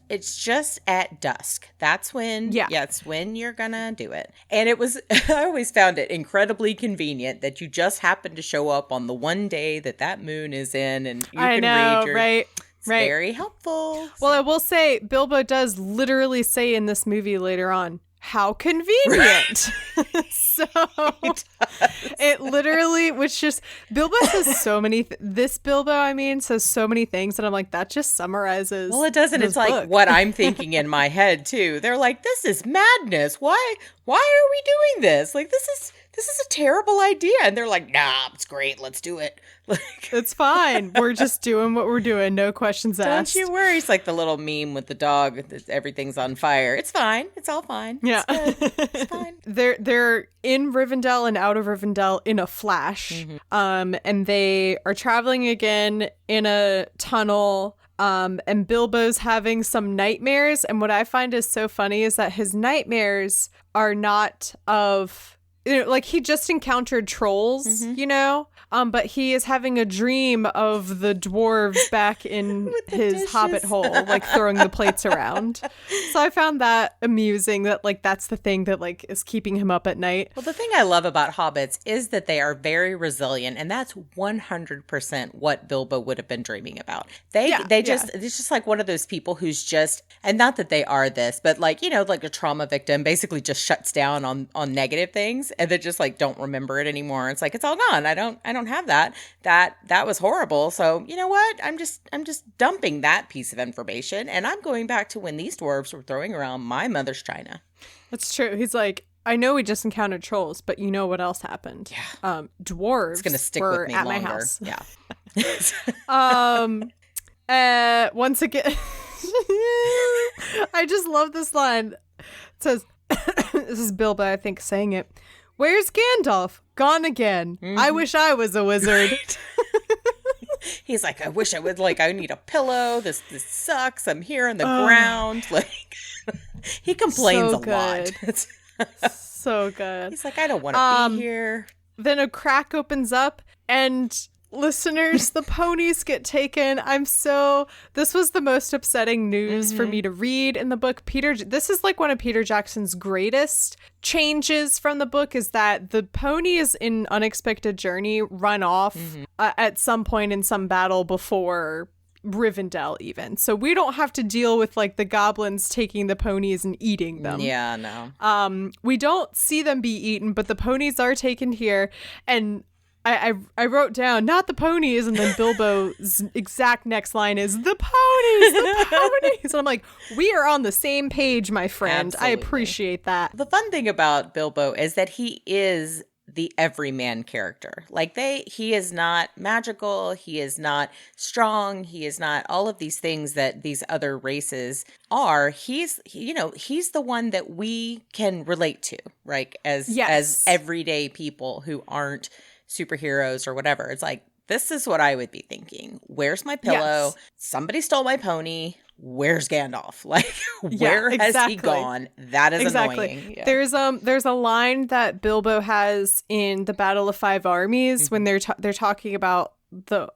It's just at dusk. That's when it's when you're gonna do it. And it was I always found it incredibly convenient that you just happened to show up on the one day that moon is in, and you can read your... Right. It's very helpful. Well, I will say, Bilbo does literally say in this movie later on, how convenient. So it literally, which just, Bilbo says so many, this Bilbo, says so many things. And I'm like, that just summarizes. Well, it doesn't. It's book. What I'm thinking in my head too. They're like, this is madness. Why are we doing this? This is a terrible idea. And they're like, nah, it's great. Let's do it. It's fine. We're just doing what we're doing. No questions asked. Don't you worry. It's like the little meme with the dog. Everything's on fire. It's fine. It's all fine. Yeah. It's fine. They're in Rivendell and out of Rivendell in a flash. And they are traveling again in a tunnel. And Bilbo's having some nightmares. And what I find is so funny is that his nightmares are not of like he just encountered trolls, you know, but he is having a dream of the dwarves back in his dishes. hobbit hole, like throwing the plates around. So I found that amusing, that like that's the thing that like is keeping him up at night. Well, the thing I love about hobbits is that they are very resilient, and that's 100% what Bilbo would have been dreaming about. It's just like one of those people who's just, and not that they are this, but like, you know, like a trauma victim basically just shuts down on negative things, and they just like don't remember it anymore. It's like, it's all gone. I don't have that. That was horrible. So you know what? I'm just dumping that piece of information, and I'm going back to when these dwarves were throwing around my mother's china. That's true. He's like, I know we just encountered trolls, but you know what else happened? Yeah. Dwarves it's gonna stick were with me at longer. my house. Yeah. Once again, I just love this line. It says, this is Bilbo, I think, saying it. Where's Gandalf? Gone again. I wish I was a wizard. Right. He's like, I wish I would, like, I need a pillow. This sucks. I'm here on the ground. Like, he complains so a lot. So good. He's like, I don't want to be here. Then a crack opens up, and listeners, the ponies get taken. This was the most upsetting news for me to read in the book. This is like one of Peter Jackson's greatest changes from the book, is that the ponies in Unexpected Journey run off at some point in some battle before Rivendell even. So we don't have to deal with like the goblins taking the ponies and eating them. Yeah, no. We don't see them be eaten, but the ponies are taken here, and I wrote down, not the ponies, and then Bilbo's exact next line is, the ponies. And I'm like, we are on the same page, my friend. Absolutely. I appreciate that. The fun thing about Bilbo is that he is the everyman character. Like he is not magical, he is not strong, he is not all of these things that these other races are. He's the one that we can relate to, right? As everyday people who aren't superheroes or whatever. It's like, this is what I would be thinking. Where's my pillow? Yes. Somebody stole my pony. Where's Gandalf? Like, where has he gone? That is annoying. Yeah. There's a line that Bilbo has in the Battle of Five Armies when they're talking about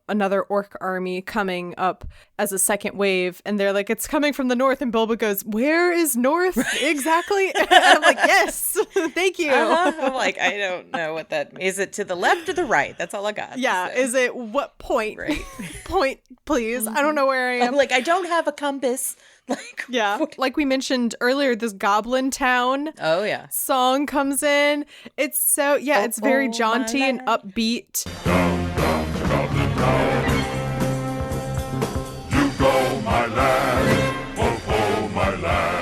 another orc army coming up as a second wave, and they're like, it's coming from the north, and Bilbo goes, where is north exactly? And I'm like, yes, thank you. I'm like, I don't know what that is. It to the left or the right? That's all I got. Yeah, is it what point? Right. Point, please. I don't know where I am. I'm like, I don't have a compass. Like, yeah, like we mentioned earlier, this Goblin Town song comes in. It's so it's very jaunty and upbeat. Goblin Town. You go, my lad. Oh, my lad.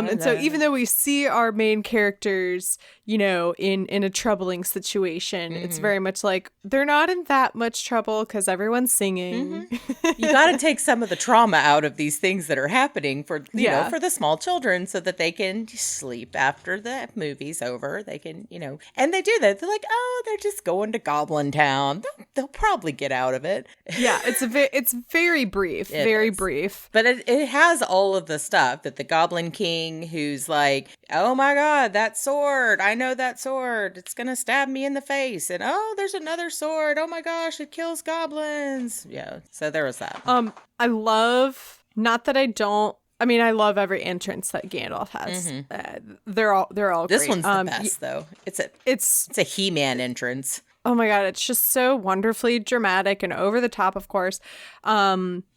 And so even though we see our main characters, you know, in a troubling situation, it's very much like they're not in that much trouble because everyone's singing. You got to take some of the trauma out of these things that are happening for know, for the small children, so that they can sleep after the movie's over. They can, and they do that. They're like, oh, they're just going to Goblin Town. They'll probably get out of it. Yeah, it's very brief, brief. But it has all of the stuff that the Goblin King, who's like, oh my God, that sword. I know that sword. It's going to stab me in the face. And oh, there's another sword. Oh my gosh, it kills goblins. Yeah. So there was that. I love, not that I don't, I mean, I love every entrance that Gandalf has. They're all this great. One's the best though. It's a He-Man entrance. Oh my God, it's just so wonderfully dramatic and over the top, of course.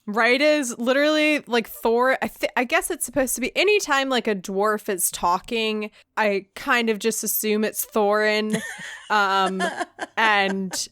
Right is literally like Thor. I guess it's supposed to be anytime like a dwarf is talking, I kind of just assume it's Thorin. And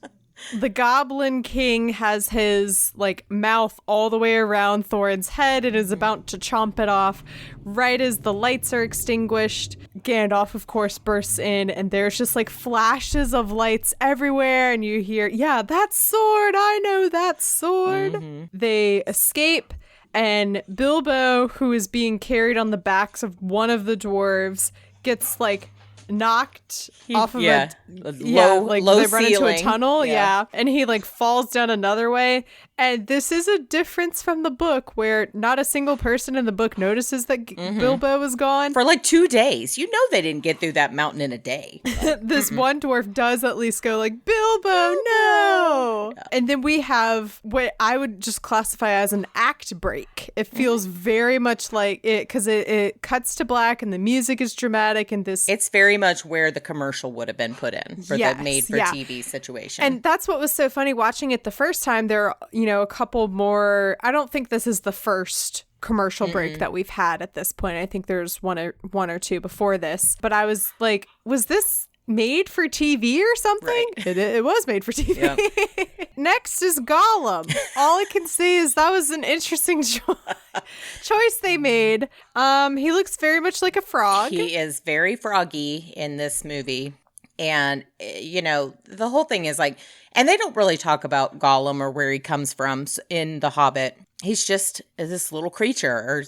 the Goblin King has his like mouth all the way around Thorin's head and is about to chomp it off. Right as the lights are extinguished, Gandalf, of course, bursts in, and there's just like flashes of lights everywhere, and you hear, yeah, that sword, I know that sword. They escape, and Bilbo, who is being carried on the backs of one of the dwarves, gets like knocked off of low they run ceiling. into a tunnel, and he like falls down another way, And this is a difference from the book where not a single person in the book notices that Bilbo is gone. For like 2 days. You know they didn't get through that mountain in a day. This one dwarf does at least go like, Bilbo, no! Yeah. And then we have what I would just classify as an act break. It feels very much like it, because it cuts to black and the music is dramatic and this... It's very much where the commercial would have been put in for the made-for-TV situation. And that's what was so funny watching it the first time. There are, a couple more... I don't think this is the first commercial break that we've had at this point. I think there's one or two before this. But I was like, was this made for TV or something? Right. It was made for TV. Yep. Next is Gollum. All I can say is that was an interesting choice they made. He looks very much like a frog. He is very froggy in this movie. And, the whole thing is like, and they don't really talk about Gollum or where he comes from in The Hobbit. He's just this little creature or,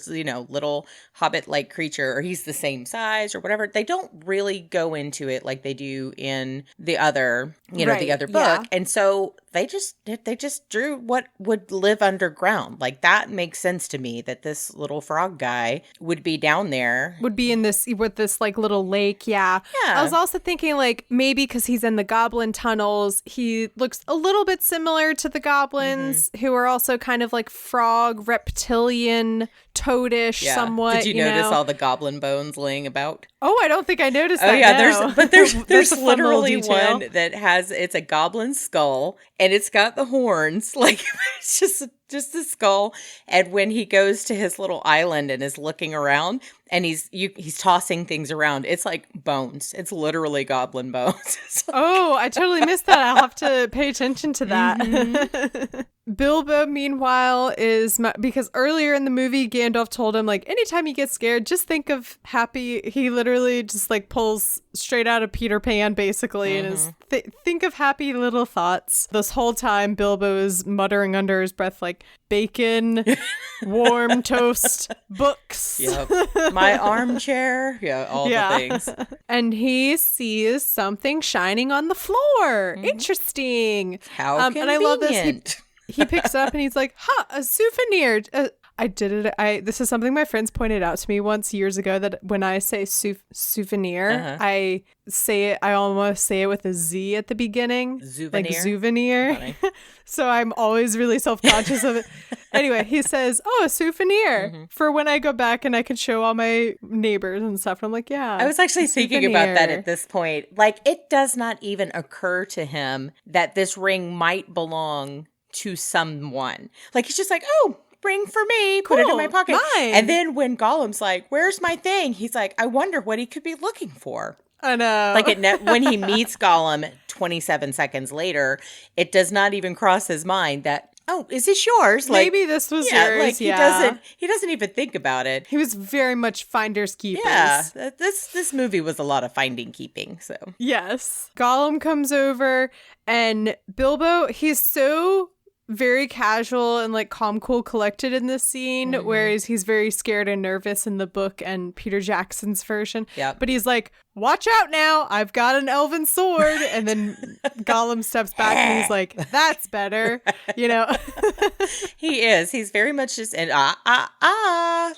little hobbit-like creature, or he's the same size or whatever. They don't really go into it like they do in the other, the other book. Yeah. And so they just drew what would live underground. Like that makes sense to me that this little frog guy would be down there. Would be in this, with this like little lake. Yeah. I was also thinking like maybe because he's in the goblin tunnels, he looks a little bit similar to the goblins who are also kind of like frog, reptilian, toadish somewhat. Did you notice all the goblin bones laying about? Oh, I don't think I noticed that. Oh yeah, there's literally one that it's a goblin skull and it's got the horns. Like it's just a skull. And when he goes to his little island and is looking around and he's tossing things around, it's like bones. It's literally goblin bones. Oh, I totally missed that. I'll have to pay attention to that. Bilbo, meanwhile, because earlier in the movie, Gandalf told him, like, anytime you get scared, just think of happy. He literally just, like, pulls straight out of Peter Pan, basically, and is think of happy little thoughts. This whole time, Bilbo is muttering under his breath, like, bacon, warm toast, books. Yep. My armchair. Yeah, all the things. And he sees something shining on the floor. Interesting. How convenient. And I love this. He picks up and he's like, a souvenir. I did it. This is something my friends pointed out to me once years ago, that when I say souvenir, I almost say it with a Z at the beginning. Souvenir. Like souvenir. So I'm always really self-conscious of it. Anyway, he says, a souvenir for when I go back and I can show all my neighbors and stuff. And I'm like, yeah. I was actually thinking about that at this point. Like, it does not even occur to him that this ring might belong to someone. Like, he's just like, ring for me, put it in my pocket. Mine. And then when Gollum's like, where's my thing? He's like, I wonder what he could be looking for. I know. Like when he meets Gollum 27 seconds later, it does not even cross his mind that, is this yours? Like, maybe this was yours. Like he doesn't even think about it. He was very much finders keepers. Yeah, this movie was a lot of finding keeping. So yes, Gollum comes over and Bilbo, he's so very casual and like calm, cool, collected in this scene, whereas he's very scared and nervous in the book and Peter Jackson's version. Yep. But he's like, watch out now, I've got an elven sword. And then Gollum steps back and he's like, that's better. He is. He's very much just an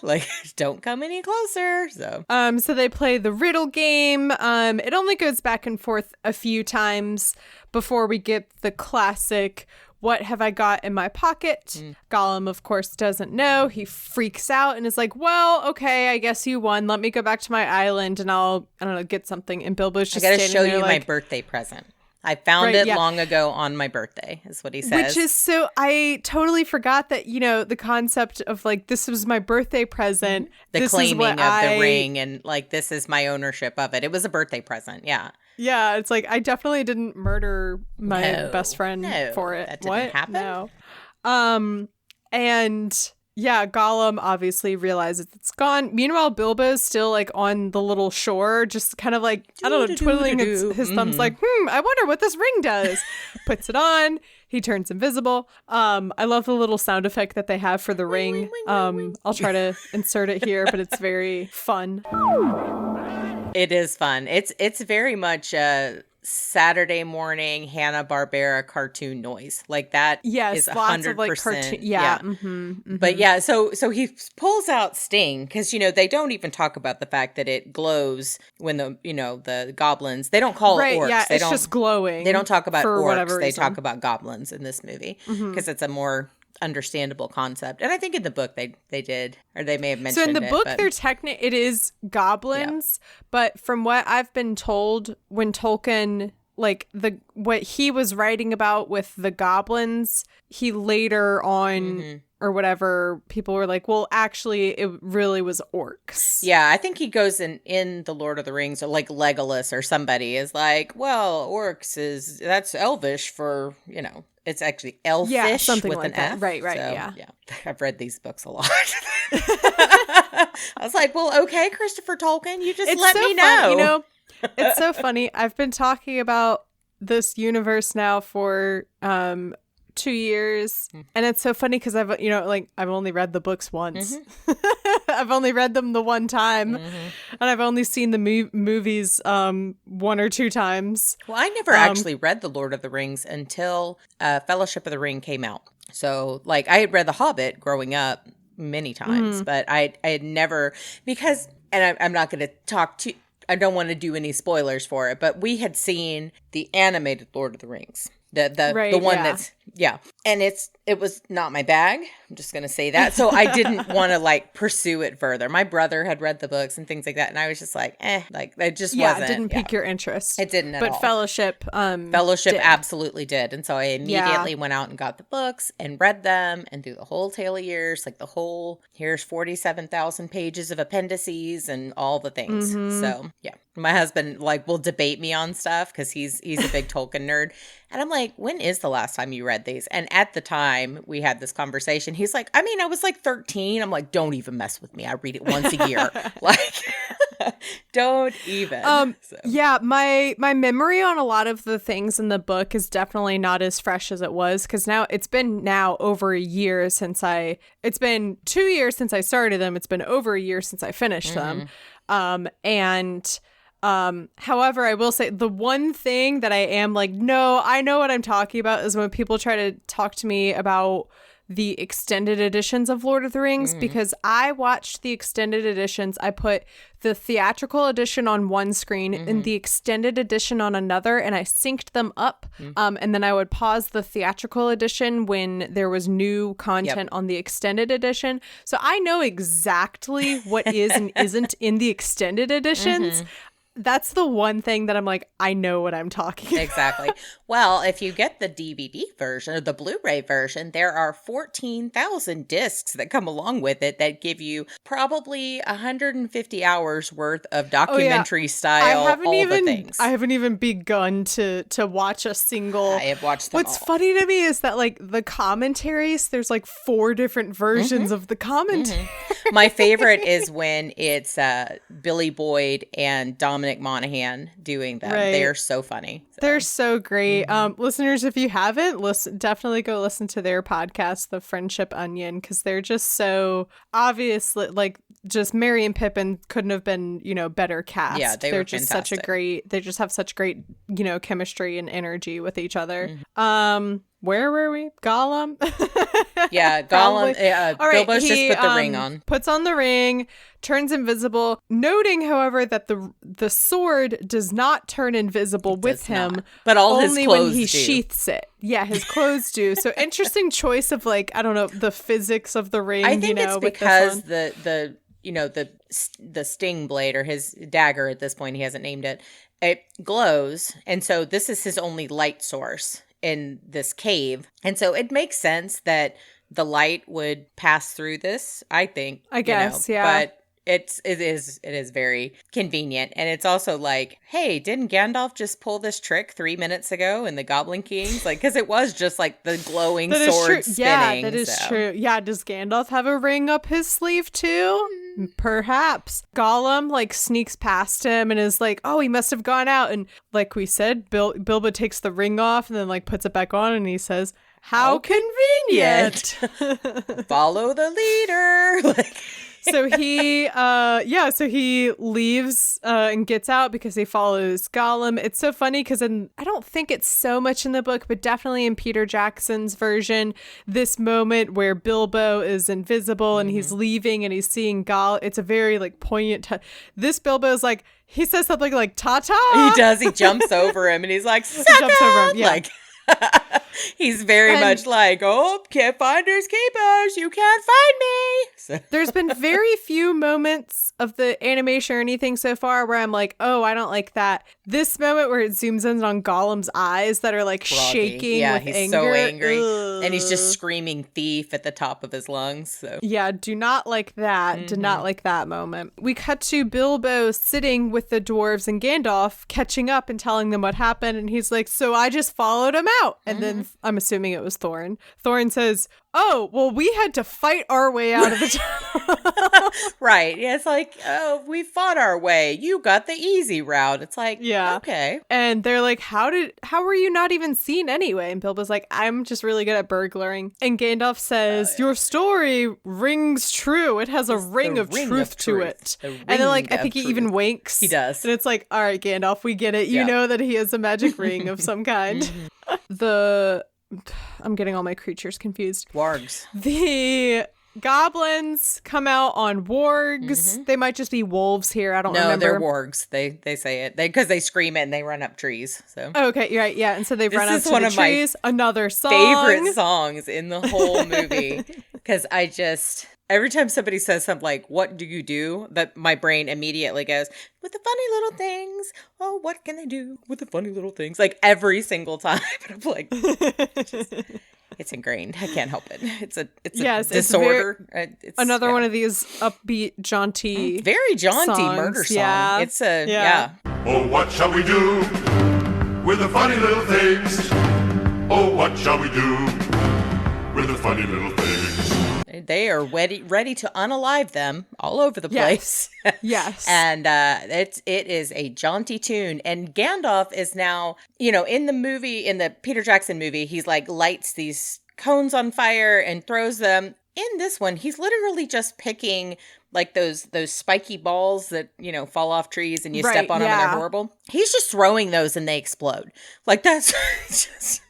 like, don't come any closer. So they play the riddle game. It only goes back and forth a few times before we get the classic, what have I got in my pocket? Gollum, of course, doesn't know. He freaks out and is like, well, okay, I guess you won. Let me go back to my island and I don't know, get something. And Bilbo's just I gotta show you my birthday present. I found it long ago on my birthday, is what he says. Which is so, I totally forgot that, the concept of like, this was my birthday present. The claiming of the ring and like, this is my ownership of it. It was a birthday present. Yeah. Yeah, it's like, I definitely didn't murder my best friend for it. That didn't happen. No. And yeah, Gollum obviously realizes it's gone. Meanwhile, Bilbo's still like on the little shore, just kind of like, I don't know, twiddling his thumbs like, I wonder what this ring does. Puts it on. He turns invisible. I love the little sound effect that they have for the ring. I'll try to insert it here, but it's very fun. It is fun. It's very much Saturday morning Hanna-Barbera cartoon noise. Like that is 100%. Lots of like cartoon. Yeah. Mm-hmm, mm-hmm. But yeah, so he pulls out Sting because, they don't even talk about the fact that it glows when the goblins, they don't call it orcs. Yeah, it's just glowing. They don't talk about orcs. They talk about goblins in this movie because it's a more understandable concept. And I think in the book they did, or they may have mentioned it. So in the book, it is goblins, but from what I've been told, when Tolkien, like what he was writing about with the goblins, he later on or whatever, people were like, well, actually it really was orcs. Yeah, I think he goes in the Lord of the Rings, or like Legolas or somebody is like, well, orcs that's Elvish for, it's actually elfish something with like an that. F. Right, So, yeah. I've read these books a lot. I was like, well, okay, Christopher Tolkien, you just let me know. It's so funny. I've been talking about this universe now for 2 years, and it's so funny because I've only read the books once. I've only read them the one time, and I've only seen the movies 1 or 2 times. Well, I never actually read the Lord of the Rings until Fellowship of the Ring came out. So, like, I had read The Hobbit growing up many times, but I had never, because, and I'm not going to talk to, I don't want to do any spoilers for it, but we had seen the animated Lord of the Rings. The one that's, and it was not my bag. I'm just going to say that. So I didn't want to like pursue it further. My brother had read the books and things like that. And I was just like, like it just wasn't. It didn't pique your interest. It didn't at all. But Fellowship did. Absolutely did. And so I immediately went out and got the books and read them and through the whole Tale of Years, like the whole, here's 47,000 pages of appendices and all the things. So yeah, my husband like will debate me on stuff because he's a big Tolkien nerd. And I'm like, when is the last time you read these? And at the time we had this conversation, he's like, I mean, I was like 13. I'm like, don't even mess with me. I read it once a year. Like, don't even. Yeah, my memory on a lot of the things in the book is definitely not as fresh as it was, because now it's been over a year since it's been 2 years since I started them. It's been over a year since I finished them. However, I will say the one thing that I am like, no, I know what I'm talking about, is when people try to talk to me about the extended editions of Lord of the Rings, because I watched the extended editions. I put the theatrical edition on one screen and the extended edition on another, and I synced them up. And then I would pause the theatrical edition when there was new content on the extended edition. So I know exactly what is and isn't in the extended editions. That's the one thing that I'm like, I know what I'm talking about. Exactly. Well, if you get the DVD version or the Blu-ray version, there are 14,000 discs that come along with it that give you probably 150 hours worth of documentary style. I haven't even begun to watch a single. I have watched them What's funny to me is that like the commentaries, there's like 4 different versions of the commentary. My favorite is when it's Billy Boyd and Dominic Monaghan doing them. They are so funny. So. They're so great. Listeners, if you haven't, definitely go listen to their podcast, The Friendship Onion, because they're just so obviously like just Merry and Pippin couldn't have been, better cast. Yeah, they're just fantastic. they just have such great, chemistry and energy with each other. Where were we? Gollum? Yeah, Gollum. All right, Bilbo's just put the ring on. Puts on the ring, turns invisible, noting, however, that the sword does not turn invisible with him. But all his only clothes when he do. sheaths it. Yeah, his clothes do. So interesting choice of like, I don't know, the physics of the ring. I think it's because the sting blade, or his dagger at this point, he hasn't named it, it glows. And so this is his only light source in this cave. And so it makes sense that the light would pass through this, I think. I guess, yeah. But it is very convenient. And it's also like, hey, didn't Gandalf just pull this trick 3 minutes ago in the Goblin Kings? Like, because it was just like the glowing sword spinning. Yeah, that is true. Yeah, does Gandalf have a ring up his sleeve too? Perhaps. Gollum like sneaks past him and is like, oh, he must have gone out. And like we said, Bilbo takes the ring off and then like puts it back on, and he says, how convenient. Follow the leader. So he leaves and gets out because he follows Gollum. It's so funny because I don't think it's so much in the book, but definitely in Peter Jackson's version, this moment where Bilbo is invisible and he's leaving and he's seeing Gollum, it's a very like poignant this Bilbo's like, he says something like ta-ta. He does. He jumps over him and he's like, he jumps over him. Yeah. Like, he's very much like, oh, finders keepers, you can't find me. So. There's been very few moments of the animation or anything so far where I'm like, oh, I don't like that. This moment where it zooms in on Gollum's eyes that are like shaking with he's anger. So angry. Ugh. And he's just screaming thief at the top of his lungs. So yeah, do not like that. Did not like that moment. We cut to Bilbo sitting with the dwarves and Gandalf catching up and telling them what happened. And he's like, so I just followed him out. And then I'm assuming it was Thorin. Thorin says, oh, well, we had to fight our way out of the tunnel. Right. Yeah, it's like, oh, we fought our way. You got the easy route. It's like, yeah. Okay. And they're like, how were you not even seen anyway? And Bilbo's like, I'm just really good at burglaring. And Gandalf says, your story rings true. It has a ring of truth to it. And then like, I think he even winks. He does. And it's like, all right, Gandalf, we get it. You know that he has a magic ring of some kind. I'm getting all my creatures confused. Wargs. The goblins come out on wargs. They might just be wolves here. I don't remember. No, they're wargs. They say it because they scream it and they run up trees. So okay, you're right. Yeah, and so they run up to the trees. Another song. Favorite songs in the whole movie because every time somebody says something like, what do you do? That my brain immediately goes, with the funny little things. Oh, what can they do with the funny little things? Like every single time. I'm like, it's ingrained. I can't help it. It's a disorder. It's another one of these upbeat, jaunty, very jaunty songs. Murder song. Yeah. It's Oh, what shall we do with the funny little things? Oh, what shall we do with the funny little things? They are ready to unalive them all over the place. Yes. And it is a jaunty tune. And Gandalf is now, in the Peter Jackson movie, he's like lights these cones on fire and throws them. In this one, he's literally just picking like those spiky balls that, fall off trees and you step on them and they're horrible. He's just throwing those and they explode. Like that's just...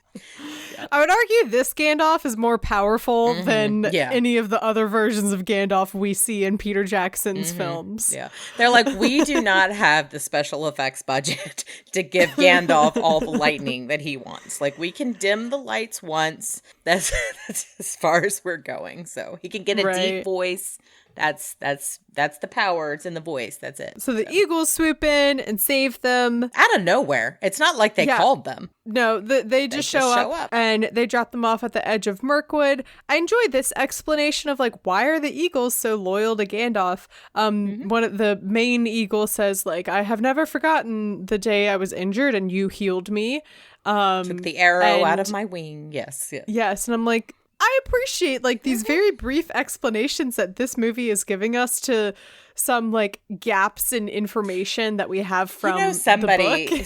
I would argue this Gandalf is more powerful than any of the other versions of Gandalf we see in Peter Jackson's films. Yeah. They're like, we do not have the special effects budget to give Gandalf all the lightning that he wants. Like, we can dim the lights once. That's as far as we're going. So he can get a deep voice. That's the power. It's in the voice. That's it. So the eagles swoop in and save them. Out of nowhere. It's not like they called them. No, they just show up and they drop them off at the edge of Mirkwood. I enjoyed this explanation of like, why are the eagles so loyal to Gandalf? One of the main eagle says like, I have never forgotten the day I was injured and you healed me. Took the arrow out of my wing. Yes. Yes. And I'm like, I appreciate like these very brief explanations that this movie is giving us to some like gaps in information that we have from somebody,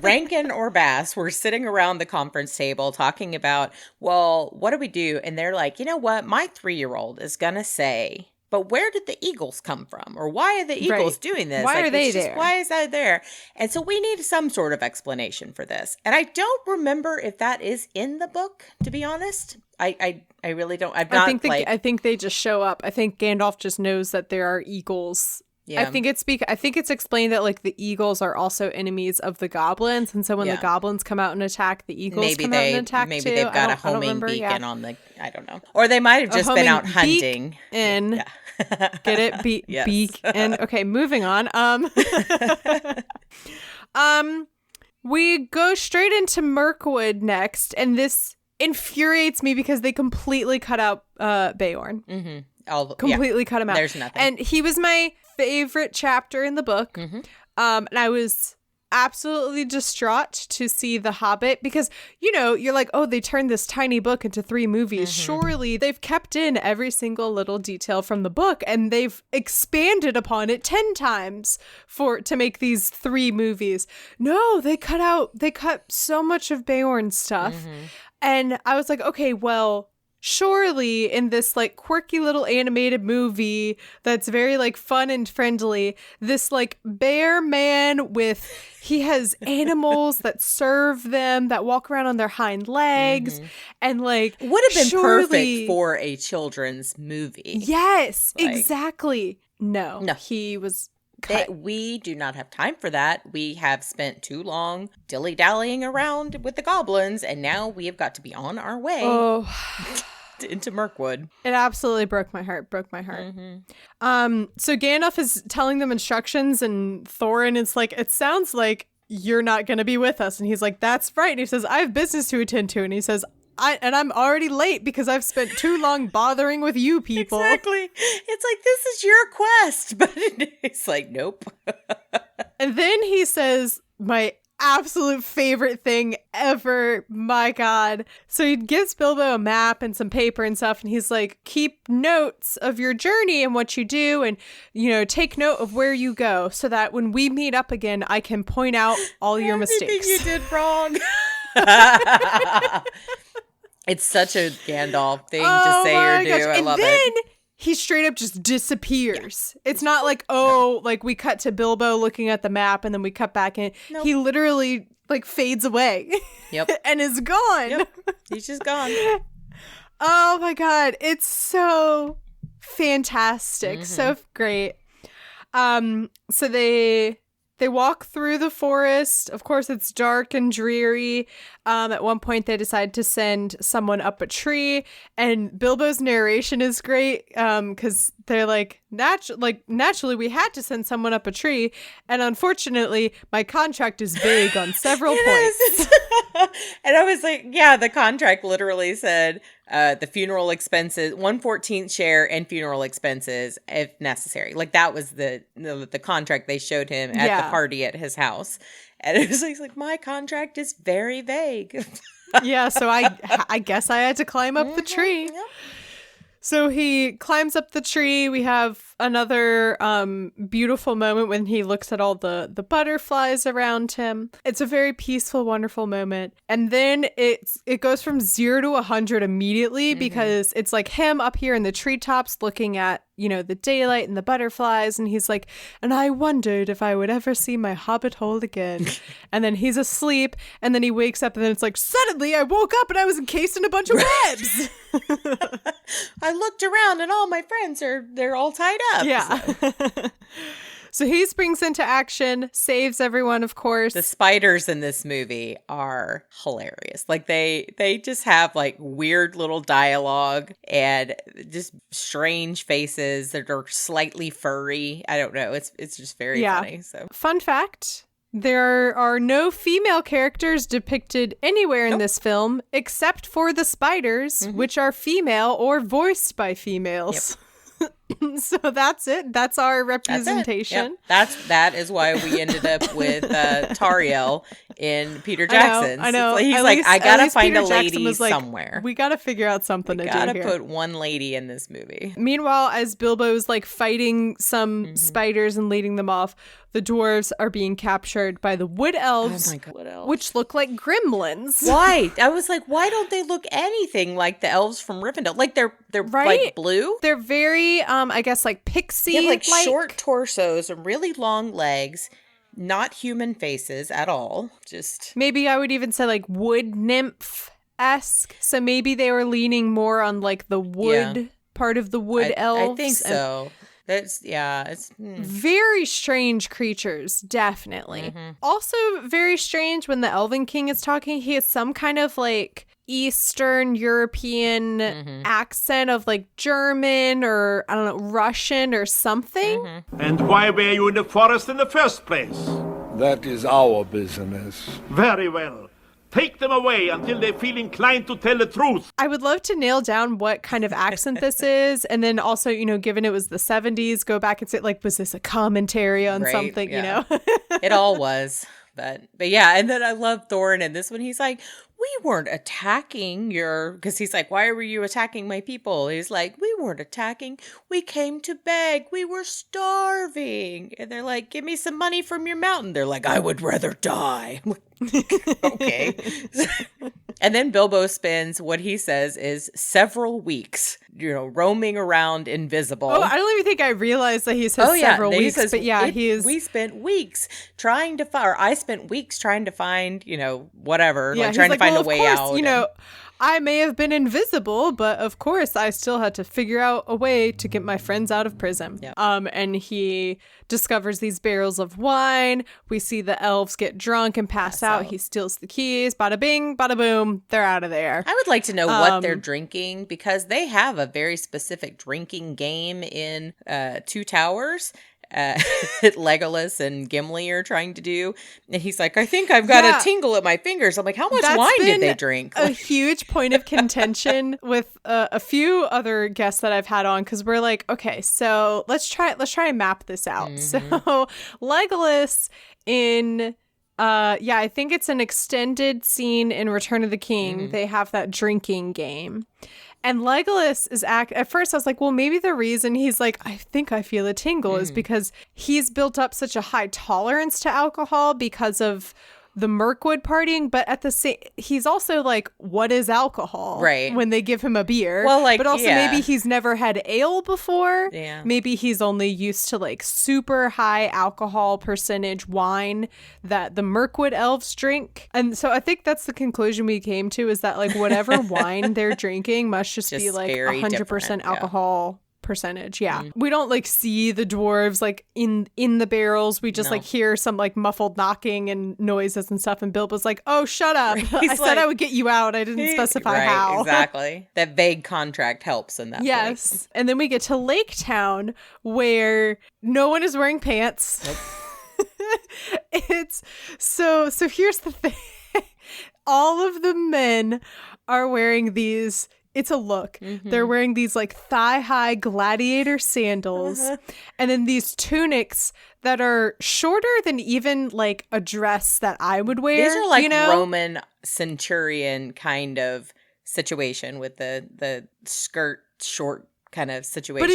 Rankin or Bass were sitting around the conference table talking about, well, what do we do? And they're like, you know what? My 3-year-old is going to say, but where did the eagles come from? Or why are the eagles doing this? Why are they there? Why is that there? And so we need some sort of explanation for this. And I don't remember if that is in the book, to be honest. I really don't. I think they just show up. I think Gandalf just knows that there are eagles. Yeah. I think it's explained that like the eagles are also enemies of the goblins, and so when the goblins come out and attack, the eagles come out and attack too. Maybe they've got a homing beacon on the. I don't know. Or they might have just been out hunting. Get it? Beak. And okay, moving on. We go straight into Mirkwood next, and this infuriates me because they completely cut out Beorn. Completely cut him out. There's nothing. And he was my favorite chapter in the book. And I was absolutely distraught to see The Hobbit because, you're like, oh, they turned this tiny book into 3 movies. Surely they've kept in every single little detail from the book and they've expanded upon it 10 times to make these 3 movies. No, they cut so much of Beorn's stuff. And I was like, okay, well, surely in this like quirky little animated movie that's very like fun and friendly, this like bear man he has animals that serve them, that walk around on their hind legs, and like would have been perfect for a children's movie. Yes, like, exactly. No, he was cut. We do not have time for that. We have spent too long dilly-dallying around with the goblins, and now we have got to be on our way into Mirkwood. It absolutely broke my heart. So Gandalf is telling them instructions, and Thorin is like, it sounds like you're not going to be with us. And he's like, that's right. And he says, I have business to attend to. And he says, I'm already late because I've spent too long bothering with you people. Exactly. It's like, this is your quest. But it's like, nope. And then he says, my absolute favorite thing ever. My God. So he gives Bilbo a map and some paper and stuff. And he's like, keep notes of your journey and what you do. And, you know, take note of where you go so that when we meet up again, I can point out all your mistakes. You did wrong. It's such a Gandalf thing to say or do. I love it. He straight up just disappears. Yeah. It's not like, like we cut to Bilbo looking at the map and then we cut back in. Nope. He literally like fades away. Yep. And is gone. Yep. He's just gone. Oh my God. It's so fantastic. So great. So they walk through the forest. Of course, it's dark and dreary. At one point, they decide to send someone up a tree, and Bilbo's narration is great because they're like, naturally, we had to send someone up a tree, and unfortunately, my contract is vague on several points. And I was like, yeah, the contract literally said the funeral expenses, 1/14 share and funeral expenses if necessary. Like that was the contract they showed him at the party at his house. And it was like, my contract is very vague. Yeah, so I guess I had to climb up the tree. Yep. So he climbs up the tree. We have another beautiful moment when he looks at all the butterflies around him. It's a very peaceful, wonderful moment. And then it goes from 0 to 100 immediately because it's like him up here in the treetops looking at, you know, the daylight and the butterflies. And he's like, and I wondered if I would ever see my hobbit hole again. And then he's asleep and then he wakes up and then it's like, suddenly I woke up and I was encased in a bunch of webs. I looked around and all my friends they're all tied up. Yeah. So he springs into action, saves everyone, of course. The spiders in this movie are hilarious. Like they just have like weird little dialogue and just strange faces that are slightly furry. I don't know. It's just very funny. So fun fact. There are no female characters depicted anywhere in this film except for the spiders, which are female or voiced by females. Yep. So that's it. That's our representation. Yep. That is why we ended up with Tariel in Peter Jackson's. I know. He's like, I gotta find a lady somewhere. We gotta figure out something to do here. Gotta put one lady in this movie. Meanwhile, as Bilbo's like fighting some spiders and leading them off, the dwarves are being captured by the wood elves, which look like gremlins. Why? I was like, why don't they look anything like the elves from Rivendell? Like they're like blue. They're very, I guess, like pixie. They have like short torsos and really long legs. Not human faces at all. Just maybe I would even say like wood nymph-esque. So maybe they were leaning more on like the wood part of the wood elves. I think so. It's very strange creatures, definitely. Also very strange when the Elven King is talking. He has some kind of like Eastern European accent of like German or I don't know, Russian or something. And why were you in the forest in the first place? That is our business. Very well. Take them away until they feel inclined to tell the truth. I would love to nail down what kind of accent this is. And then also, you know, given it was the 70s, go back and say, like, was this a commentary on something, you know? It all was. But yeah, and then I love Thorin in this one. He's like, we weren't attacking because he's like, why were you attacking my people? He's like, we weren't attacking. We came to beg. We were starving. And they're like, give me some money from your mountain. They're like, I would rather die. Okay. And then Bilbo spends what he says is several weeks, roaming around invisible. Oh, I don't even think I realized that he says several weeks. Says, but yeah, we spent weeks trying to find, or I spent weeks trying to find, whatever, yeah, trying to find a way out. I may have been invisible, but of course I still had to figure out a way to get my friends out of prison. Yep. And he discovers these barrels of wine. We see the elves get drunk and pass out. He steals the keys. Bada bing, bada boom. They're out of there. I would like to know what they're drinking, because they have a very specific drinking game in Two Towers. Legolas and Gimli are trying to do, and he's like, I think I've got a tingle at my fingers. I'm like, how much wine did they drink? A huge point of contention with a few other guests that I've had on, because we're like, okay, so let's try and map this out. So Legolas in I think it's an extended scene in Return of the King. They have that drinking game. And Legolas is at first I was like, well, maybe the reason he's like, I think I feel a tingle is because he's built up such a high tolerance to alcohol because of the Mirkwood partying, but at the same, he's also like, what is alcohol? Right. When they give him a beer. Well, but also maybe he's never had ale before. Yeah. Maybe he's only used to like super high alcohol percentage wine that the Mirkwood elves drink. And so I think that's the conclusion we came to, is that like whatever wine they're drinking must just be like 100% alcohol percentage. We don't like see the dwarves like in the barrels. We just like hear some like muffled knocking and noises and stuff, and Bilbo's like, oh, shut up. I said I would get you out. I didn't specify how. Exactly. That vague contract helps in that point. And then we get to Lake Town, where no one is wearing pants. Nope. It's so here's the thing. All of the men are wearing these. It's a look. They're wearing these like thigh-high gladiator sandals, and then these tunics that are shorter than even like a dress that I would wear. These are like Roman centurion kind of situation with the skirt short kind of situation. But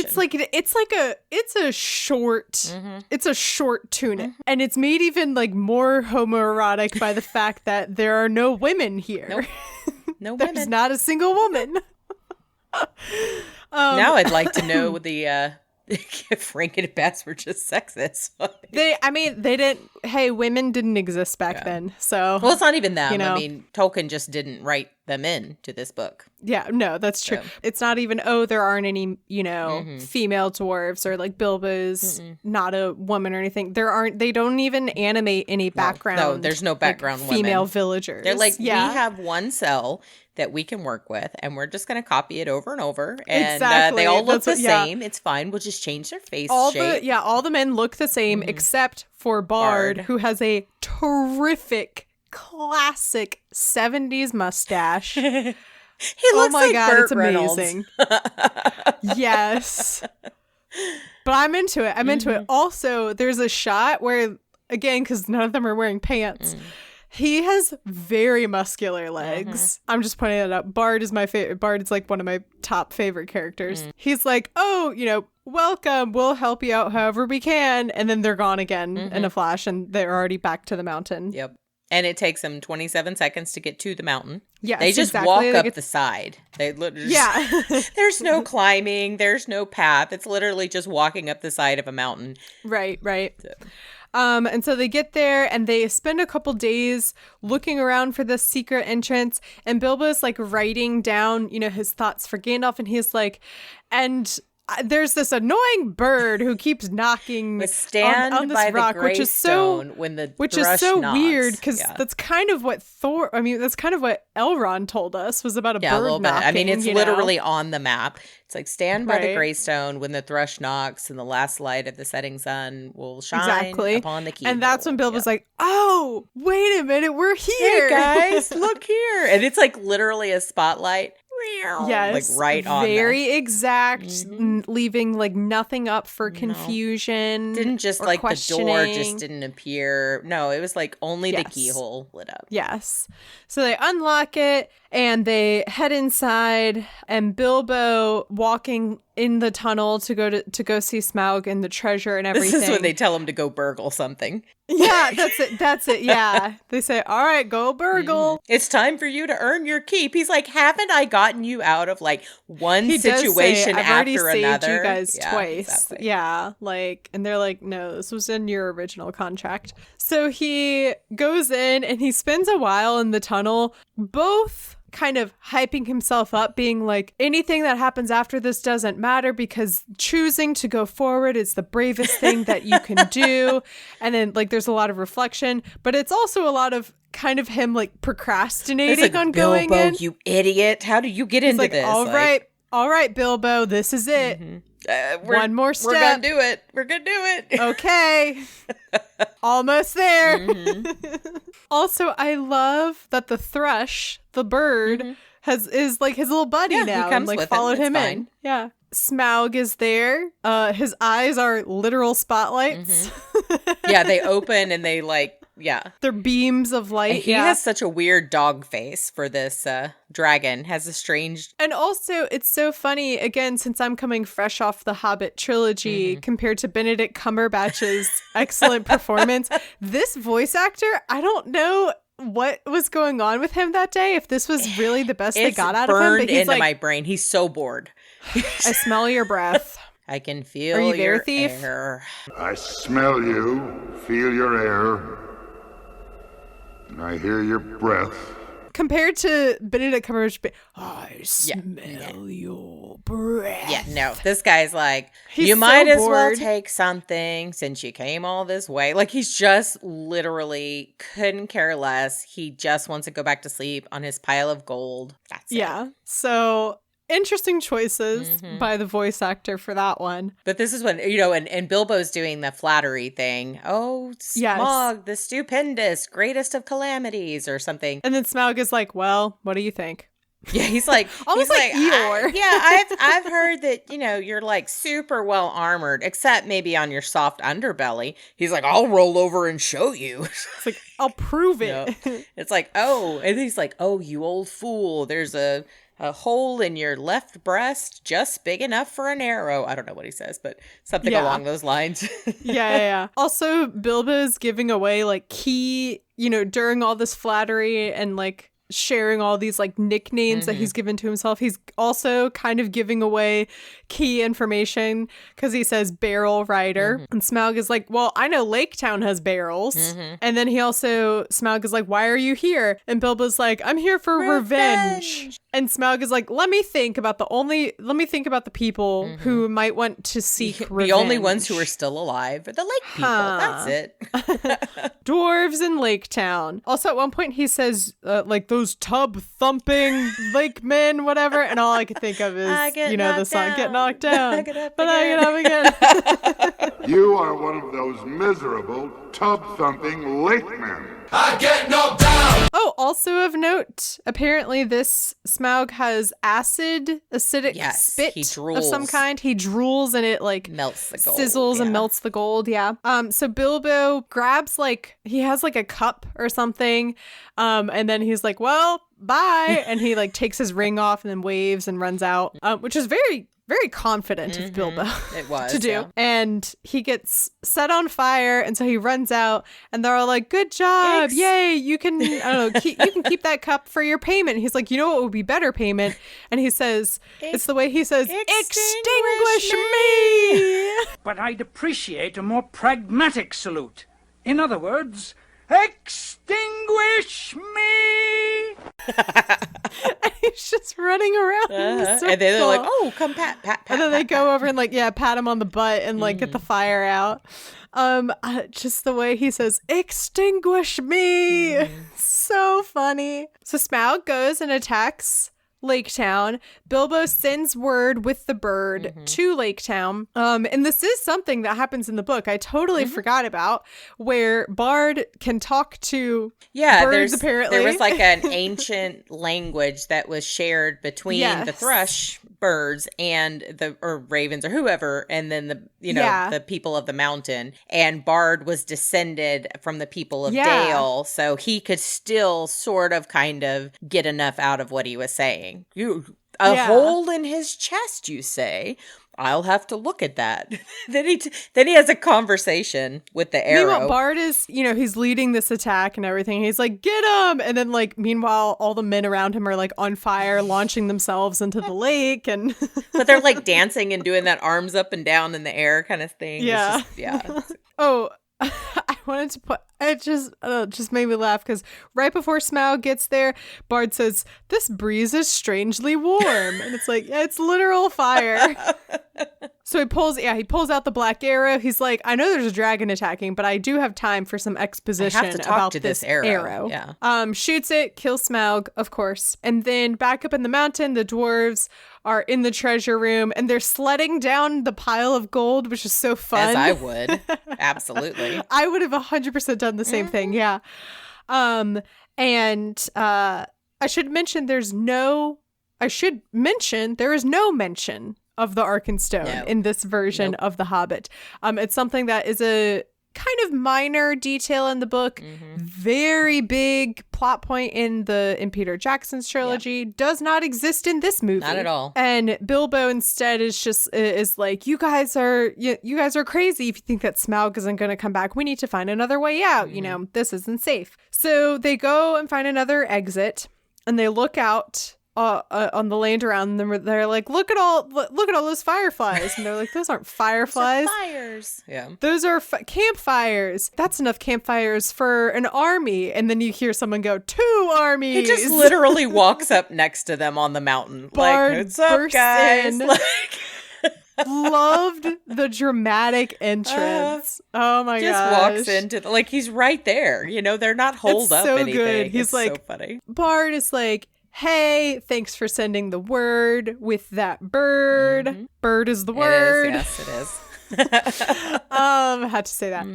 it's a short tunic, and it's made even like more homoerotic by the fact that there are no women here. Nope. No women. There's not a single woman. Now I'd like to know if Rankin and Bass were just sexist. They didn't. Hey, women didn't exist back then. So well, it's not even them. I mean, Tolkien just didn't write them into this book. Yeah, no, that's true. So. It's not even, there aren't any, female dwarves, or like Bilbo's not a woman or anything. They don't even animate any background. No, there's no background like, female villagers. They're like, we have one cell that we can work with, and we're just going to copy it over and over. And they all look the same. It's fine. We'll just change their face shape. All the men look the same except for Bard, who has a terrific, classic 70s mustache. He looks like God, Burt it's amazing. Yes. But I'm into it. I'm into it. Also, there's a shot where, again, because none of them are wearing pants, he has very muscular legs. I'm just pointing that out. Bard is my favorite. Bard is like one of my top favorite characters. He's like, welcome. We'll help you out however we can. And then they're gone again in a flash, and they're already back to the mountain. Yep. And it takes them 27 seconds to get to the mountain. Yes, they just walk up the side. They literally there's no climbing. There's no path. It's literally just walking up the side of a mountain. Right. So. And so they get there, and they spend a couple days looking around for this secret entrance, and Bilbo's like writing down, his thoughts for Gandalf, and he's like, and there's this annoying bird who keeps knocking on this rock, which is so weird, because that's kind of what that's kind of what Elrond told us was about a bird knocking. I mean, it's literally on the map. It's like, stand by the Greystone when the thrush knocks, and the last light of the setting sun will shine upon the keyhole. And that's when Bilbo's like, oh, wait a minute, we're here. Hey guys, look here. And it's like literally a spotlight. Yes, like right on very exact, leaving like nothing up for confusion. Didn't just like the door just didn't appear. No, it was like only the keyhole lit up. Yes. So they unlock it, And they head inside, and Bilbo walking in the tunnel to go see Smaug and the treasure and everything. This is when they tell him to go burgle something. Yeah, that's it. Yeah. They say, all right, go burgle. It's time for you to earn your keep. He's like, haven't I gotten you out of like one situation I've after already another? Saved you guys twice. Exactly. Yeah. Like, and they're like, no, this was in your original contract. So he goes in and he spends a while in the tunnel, both kind of hyping himself up, being like, anything that happens after this doesn't matter because choosing to go forward is the bravest thing that you can do. And then like there's a lot of reflection, but it's also a lot of kind of him like procrastinating on Bilbo, going in. You idiot. How did you get into this? All right, Bilbo, this is it. One more step. We're gonna do it. We're gonna do it. Okay. Almost there. Also, I love that the thrush, the bird, is like his little buddy now. He comes and like with followed him in. Yeah. Smaug is there. His eyes are literal spotlights. Yeah, they open and they like, they're beams of light. He has such a weird dog face for this dragon. Has a strange... And also, it's so funny, again, since I'm coming fresh off the Hobbit trilogy compared to Benedict Cumberbatch's excellent performance, this voice actor, I don't know what was going on with him that day, if this was really the best they got out of him. But he's into my brain. He's so bored. I smell your breath. I can feel Are you there, your thief? air. I smell you, feel your air, and I hear your breath. Compared to Benedict Cumberbatch, I smell your breath. Yeah, no, this guy's like, He's you might so as well bored. take something since you came all this way. Like, he's just literally couldn't care less. He just wants to go back to sleep on his pile of gold. That's it. Yeah. So interesting choices by the voice actor for that one. But this is when, and Bilbo's doing the flattery thing. Oh, Smaug, the stupendous, greatest of calamities or something. And then Smaug is like, well, what do you think? Yeah, he's like, almost like Eeyore. I've heard that, you're like super well armored, except maybe on your soft underbelly. He's like, I'll roll over and show you. It's like, I'll prove it. It's like, oh, and he's like, oh, you old fool. There's a hole in your left breast just big enough for an arrow. I don't know what he says, but something along those lines. Yeah. Also, Bilbo's giving away like key, during all this flattery and like sharing all these like nicknames that he's given to himself. He's also kind of giving away key information because he says barrel rider. And Smaug is like, well, I know Lake Town has barrels. And then Smaug is like, why are you here? And Bilbo's like, I'm here for revenge. And Smaug is like, let me think about the people who might want to seek revenge. The only ones who are still alive are the lake people. That's it. Dwarves in Lake Town. Also, at one point he says, like, those tub thumping lake men, whatever. And all I could think of is, the song, Get Knocked Down. But I get up again. You are one of those miserable, tub-thumping lake men. I get knocked down! Oh, also of note, apparently this Smaug has acidic spit of some kind. He drools and it like melts the gold. Sizzles and melts the gold, So Bilbo grabs he has like a cup or something, and then he's like, well, bye. And he like takes his ring off and then waves and runs out, which is very, very confident of Bilbo it was, to do. And he gets set on fire, and so he runs out, and they're all like, good job, yay, you can, I don't know, you can keep that cup for your payment. And he's like, you know what would be better payment? And he says, it's the way he says, extinguish me! But I'd appreciate a more pragmatic salute. In other words, extinguish me! And he's just running around in the circle. And then they're like, oh, come pat. And then they go over and pat him on the butt and get the fire out. Just the way he says, extinguish me. So funny. So Smaug goes and attacks Lake Town. Bilbo sends word with the bird to Lake Town. And this is something that happens in the book I totally forgot about, where Bard can talk to birds, apparently. There was like an ancient language that was shared between the thrush birds or ravens or whoever, and then the people of the mountain, and Bard was descended from the people of Dale, so he could still sort of kind of get enough out of what he was saying. Hole in his chest, you say? I'll have to look at that. Then he has a conversation with the arrow. Meanwhile, Bard is, he's leading this attack and everything. He's like, get him! And then, like, meanwhile, all the men around him are, like, on fire, launching themselves into the lake. And but they're, like, dancing and doing that arms up and down in the air kind of thing. Yeah. Oh, I wanted to put... It just made me laugh because right before Smaug gets there, Bard says, "This breeze is strangely warm," and it's like, it's literal fire. So he pulls out the black arrow. He's like, "I know there's a dragon attacking, but I do have time for some exposition about this arrow." Yeah. Shoots it, kills Smaug, of course, and then back up in the mountain, the dwarves are in the treasure room and they're sledding down the pile of gold, which is so fun. As I would. Absolutely. I would have 100% done the same thing. Yeah. And I should mention there is no mention of the Arkenstone in this version of The Hobbit. It's something that is a kind of minor detail in the book. Very big plot point in Peter Jackson's trilogy. Does not exist in this movie. Not at all. And Bilbo instead is like, you guys are crazy if you think that Smaug isn't going to come back. We need to find another way out. This isn't safe. So they go and find another exit, and they look out on the land around them. They're like, look at all those fireflies, and they're like, those aren't fireflies. Those are fires. Yeah, those are campfires. That's enough campfires for an army. And then you hear someone go, 2 armies. He just literally walks up next to them on the mountain. Bard like, what's up, guys? Loved the dramatic entrance. Oh my god! Just walks into like he's right there. They're not holed up so anything. Good. He's it's like, so funny. Bard is like, hey, thanks for sending the word with that bird. Bird is the word. Yes, it is. Had to say that.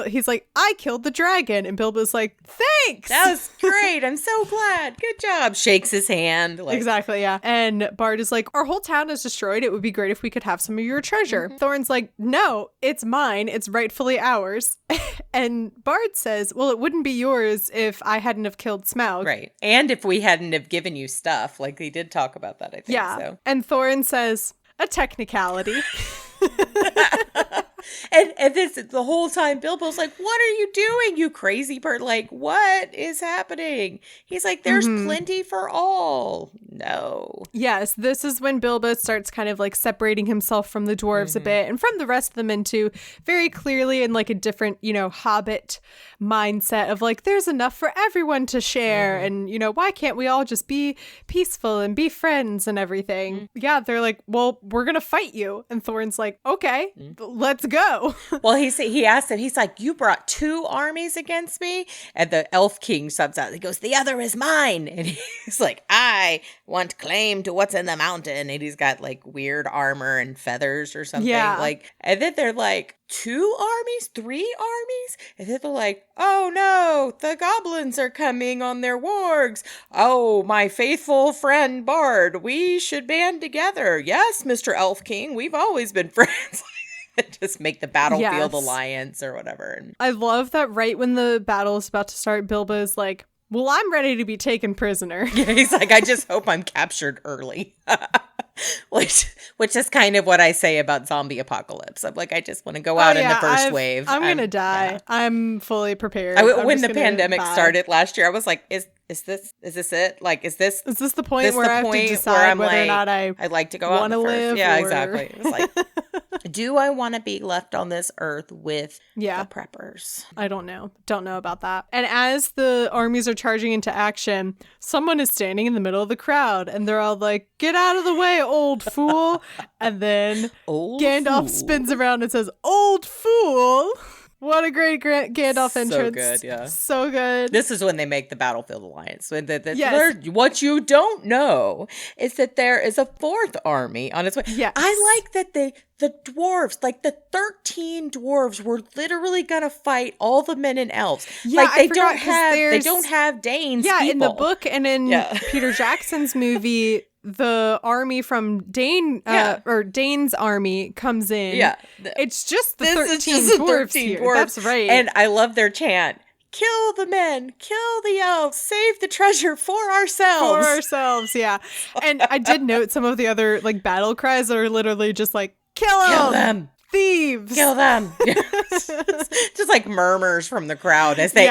He's like, I killed the dragon, and Bilbo's like, thanks. That was great. I'm so glad. Good job. Shakes his hand. Exactly, yeah. And Bard is like, our whole town is destroyed. It would be great if we could have some of your treasure. Thorin's like, no, it's mine. It's rightfully ours. And Bard says, well, it wouldn't be yours if I hadn't have killed Smaug. Right. And if we hadn't have given you stuff. Like, they did talk about that, I think. Yeah. So. And Thorin says, a technicality. And this the whole time Bilbo's like, what are you doing, you crazy bird? Like, what is happening? He's like, there's plenty for all. No. Yes, this is when Bilbo starts kind of like separating himself from the dwarves a bit and from the rest of them into very clearly in like a different, Hobbit mindset of like, there's enough for everyone to share. And, why can't we all just be peaceful and be friends and everything? Yeah, they're like, well, we're going to fight you. And Thorin's like, okay, let's go. Well, he asked him, he's like, you brought 2 armies against me? And the elf king subs out. He goes, the other is mine. And he's like, I want claim to what's in the mountain. And he's got like weird armor and feathers or something. Yeah. And then they're like, 2 armies? 3 armies? And then they're like, oh no, the goblins are coming on their wargs. Oh, my faithful friend Bard, we should band together. Yes, Mr. Elf King, we've always been friends. Just make the battlefield alliance or whatever. And I love that right when the battle is about to start, Bilbo's like, well, I'm ready to be taken prisoner. Yeah, he's like, I just hope I'm captured early. Which is kind of what I say about zombie apocalypse. I'm like, I just want to go out in the first wave. I'm going to die. Yeah. I'm fully prepared. When the pandemic started last year, I was like, is this it? Like, is this the point where I have to decide whether or not I'd like to go out and live? Yeah, exactly. It was like, do I want to be left on this earth with the preppers? I don't know. Don't know about that. And as the armies are charging into action, someone is standing in the middle of the crowd and they're all like, get out of the way, old fool. And then Gandalf spins around and says, old fool. What a great Gandalf entrance. So good, yeah. So good. This is when they make the battlefield alliance. What you don't know is that there is a 4th army on its way. Yes. I like that the dwarves, like the 13 dwarves, were literally gonna fight all the men and elves. Yeah, like they don't have Danes. Yeah, people. in the book and in Peter Jackson's movie, the army from Dane, or Dane's army comes in. Yeah. It's just the This 13 is just the dwarves 13 here. dwarves. That's right. And I love their chant. Kill the men, kill the elves, save the treasure for ourselves. Yeah. And I did note some of the other like battle cries that are literally just like, kill them. Thieves. Kill them. Just like murmurs from the crowd as they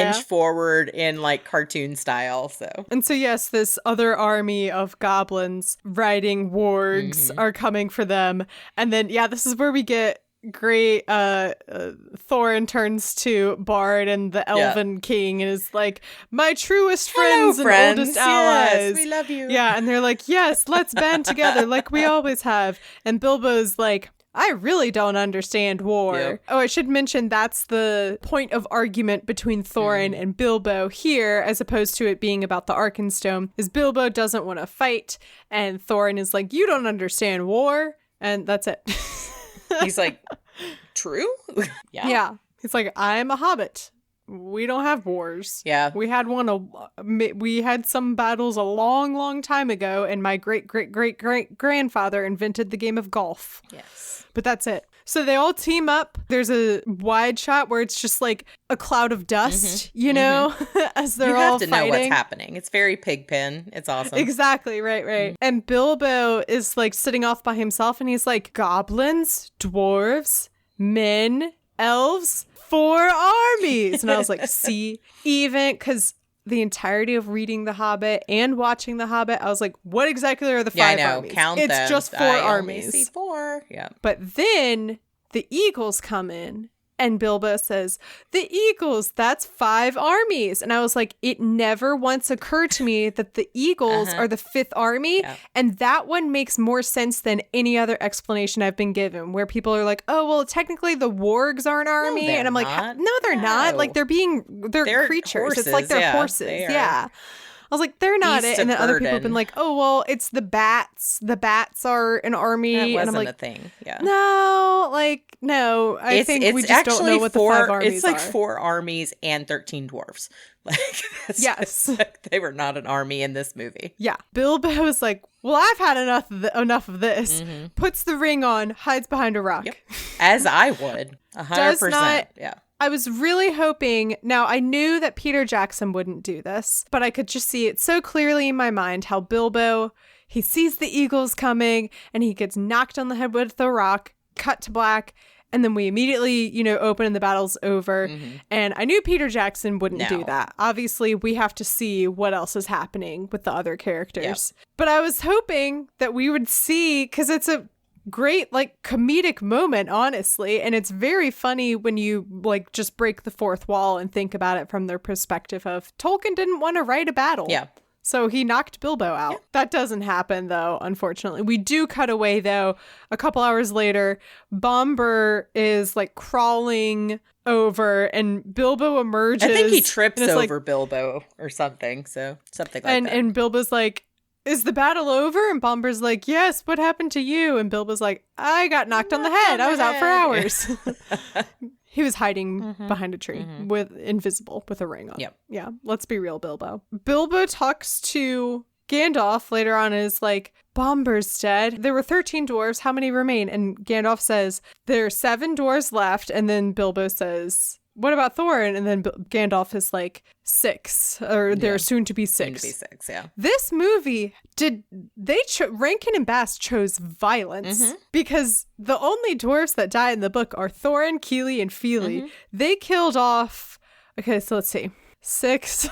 inch forward in like cartoon style. So and so yes, this other army of goblins riding wargs are coming for them. And then this is where we get great Thorin turns to Bard and the Elven King and is like, my truest friends and oldest allies. Yes, we love you. Yeah, and they're like, yes, let's band together like we always have. And Bilbo's like, I really don't understand war. Yep. Oh, I should mention that's the point of argument between Thorin and Bilbo here, as opposed to it being about the Arkenstone, is Bilbo doesn't want to fight, and Thorin is like, you don't understand war, and that's it. He's like, true? Yeah. He's like, I'm a hobbit. We don't have wars. Yeah. We had we had some battles a long, long time ago, and my great-great-great-great-grandfather invented the game of golf. Yes. But that's it. So they all team up. There's a wide shot where it's just like a cloud of dust, you know, as they're all fighting. You have to know what's happening. It's very Pigpen. It's awesome. Exactly. Right. And Bilbo is like sitting off by himself and he's like, goblins, dwarves, men, elves, 4 armies. And I was like, see, even because the entirety of reading The Hobbit and watching The Hobbit, I was like, what exactly are the 5 armies? Count it's them. just 4 armies. Only see 4. Yeah. But then the eagles come in and Bilbo says, the eagles, that's 5 armies. And I was like, it never once occurred to me that the eagles are the 5th army. Yeah. And that one makes more sense than any other explanation I've been given, where people are like, oh, well, technically the wargs are an army. And I'm like, no, they're not. Like, they're creatures. Horses. It's like they're horses. Yeah. I was like, they're not it. And then other people have been like, oh, well, it's the bats. The bats are an army. That wasn't and I'm like, a thing. Yeah. No. I think we just don't know what the 5 armies are. It's like 4 armies and 13 dwarves. Like, yes. They were not an army in this movie. Yeah. Bilbo is like, well, I've had enough of this. Puts the ring on, hides behind a rock. Yep. As I would. 100%. Yeah. I was really hoping, now I knew that Peter Jackson wouldn't do this, but I could just see it so clearly in my mind how Bilbo, he sees the eagles coming and he gets knocked on the head with a rock, cut to black, and then we immediately, open and the battle's over. And I knew Peter Jackson wouldn't do that. Obviously, we have to see what else is happening with the other characters. Yep. But I was hoping that we would see, because it's a great like comedic moment, honestly, and it's very funny when you like just break the fourth wall and think about it from their perspective of Tolkien didn't want to write a battle, so he knocked Bilbo out. That doesn't happen though, unfortunately. We do cut away though a couple hours later. Bombur is like crawling over and Bilbo emerges. I think he trips over Bilbo or something, so something like that. And Bilbo's like, is the battle over? And Bombur's like, yes, what happened to you? And Bilbo's like, I got knocked on the head. I was out for hours. He was hiding behind a tree with invisible with a ring on. Yep. Yeah, let's be real, Bilbo. Bilbo talks to Gandalf later on and is like, Bombur's dead. There were 13 dwarves. How many remain? And Gandalf says, there are 7 dwarves left. And then Bilbo says, what about Thorin? And then Gandalf is like 6, or they're soon to be 6. Soon to be 6, yeah. This movie, Rankin and Bass chose violence because the only dwarves that die in the book are Thorin, Keely, and Feely. They killed off. Okay, so let's see, 6.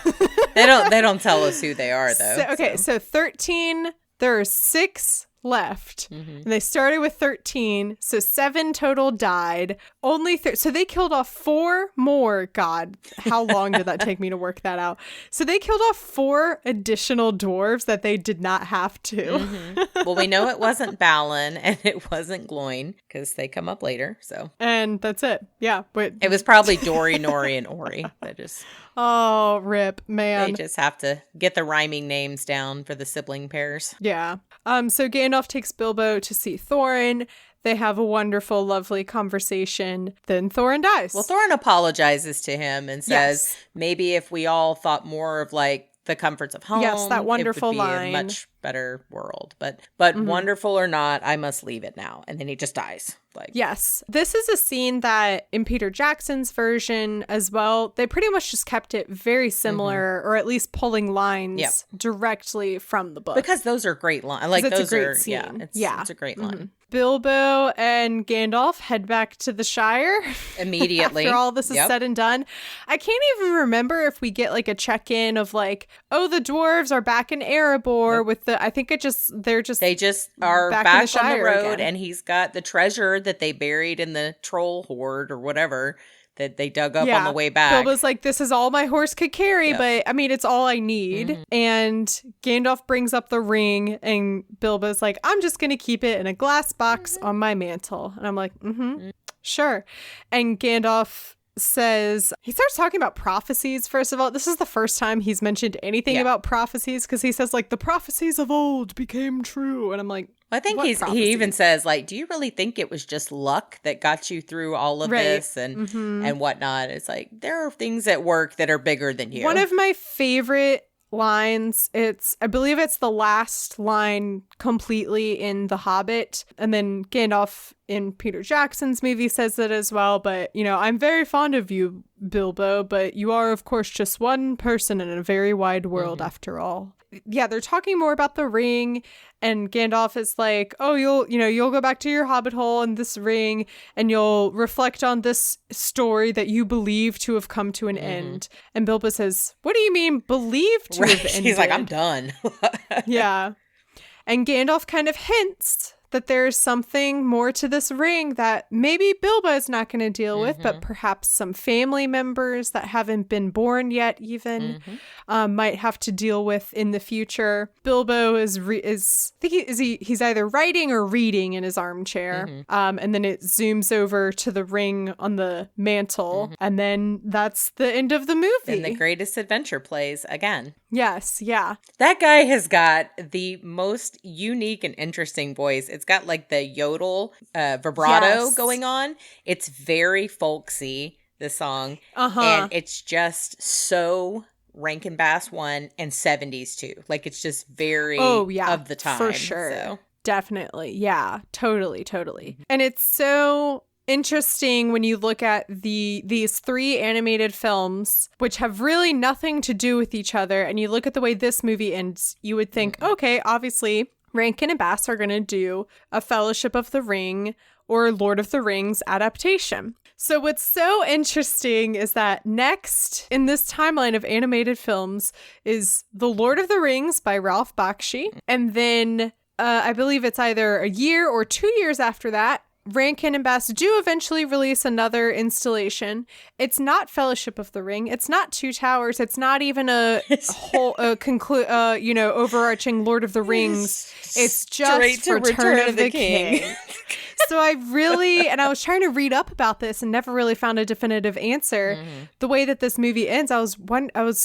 They don't tell us who they are though. So 13. There are 6 left, and they started with 13, so 7 total died. Only so they killed off 4 more. God, how long did that take me to work that out? So they killed off 4 additional dwarves that they did not have to. Well, we know it wasn't Balin and it wasn't Gloin because they come up later. So and that's it. Yeah, but it was probably Dori, Nori, and Ori. That just rip, man. They just have to get the rhyming names down for the sibling pairs. Yeah. So Gandalf takes Bilbo to see Thorin. They have a wonderful, lovely conversation. Then Thorin dies. Well, Thorin apologizes to him and says, maybe if we all thought more of like the comforts of home, yes, that wonderful it would be line. a much better world. But wonderful or not, I must leave it now. And then he just dies. Like, yes, this is a scene that in Peter Jackson's version as well, they pretty much just kept it very similar, or at least pulling lines directly from the book. Because those are great lines. Like, it's those a great are, scene. it's a great line. Bilbo and Gandalf head back to the Shire immediately after all this is said and done. I can't even remember if we get like a check-in of like, oh, the dwarves are back in Erebor with the, I think they just are back on the road again. And he's got the treasure that they buried in the troll hoard or whatever that they dug up on the way back. Bilbo's like, this is all my horse could carry, but I mean, it's all I need. And Gandalf brings up the ring and Bilbo's like, I'm just going to keep it in a glass box on my mantle. And I'm like, sure. And Gandalf says, he starts talking about prophecies. First of all, this is the first time he's mentioned anything about prophecies, because he says like, the prophecies of old became true. And I'm like, I think he even says, like, do you really think it was just luck that got you through all of this and whatnot? It's like, there are things at work that are bigger than you. One of my favorite lines, I believe it's the last line completely in The Hobbit, and then Gandalf in Peter Jackson's movie says it as well, but you know, I'm very fond of you, Bilbo, but you are of course just one person in a very wide world after all. Yeah, they're talking more about the ring, and Gandalf is like, oh, you'll go back to your hobbit hole and this ring, and you'll reflect on this story that you believe to have come to an end. And Bilbo says, what do you mean believe to have ended? He's like, I'm done. Yeah. And Gandalf kind of hints that there's something more to this ring that maybe Bilbo is not going to deal with, but perhaps some family members that haven't been born yet even might have to deal with in the future. Bilbo he's either writing or reading in his armchair. And then it zooms over to the ring on the mantle. And then that's the end of the movie. And the greatest adventure plays again. Yes, yeah. That guy has got the most unique and interesting voice. It's got like the yodel vibrato going on. It's very folksy, the song. And it's just so Rankin Bass 1 and 70s too. Like, it's just very of the time. For sure. So. Definitely. Yeah, totally. And it's so interesting when you look at these three animated films, which have really nothing to do with each other, and you look at the way this movie ends, you would think, okay, obviously Rankin and Bass are going to do a Fellowship of the Ring or Lord of the Rings adaptation. So what's so interesting is that next in this timeline of animated films is The Lord of the Rings by Ralph Bakshi, and then I believe it's either a year or 2 years after that, Rankin and Bass do eventually release another installation. It's not Fellowship of the Ring. It's not Two Towers. It's not even a whole overarching Lord of the Rings. It's just Return of the King. So I was trying to read up about this and never really found a definitive answer. The way that this movie ends, I was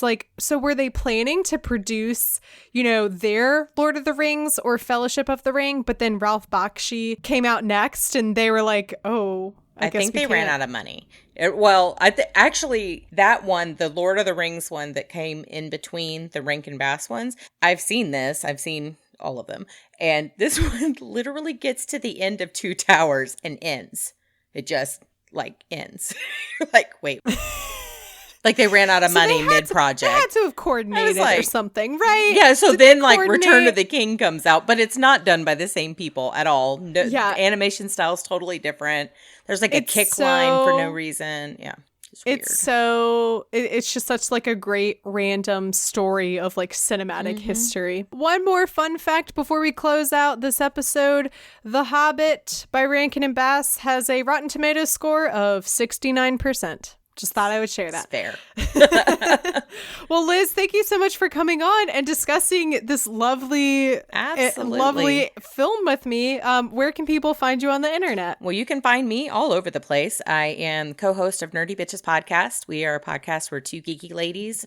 like, so were they planning to produce, their Lord of the Rings or Fellowship of the Ring, but then Ralph Bakshi came out next and they were like, oh, I guess think they ran out of money. Actually, that one, the Lord of the Rings one that came in between the Rankin Bass ones, I've seen all of them. And this one literally gets to the end of Two Towers and ends. It just ends. Wait. Like they ran out of money mid-project. They had to have coordinated or something, right? Yeah, so then Return of the King comes out, but it's not done by the same people at all. No, the animation style is totally different. There's a kick line for no reason. Yeah. It's just such a great random story of cinematic history. One more fun fact before we close out this episode: The Hobbit by Rankin and Bass has a Rotten Tomatoes score of 69%. Just thought I would share that. It's fair. Well, Liz, thank you so much for coming on and discussing this lovely film with me. Where can people find you on the internet? Well, you can find me all over the place. I am co-host of Nerdy Bitches Podcast. We are a podcast where two geeky ladies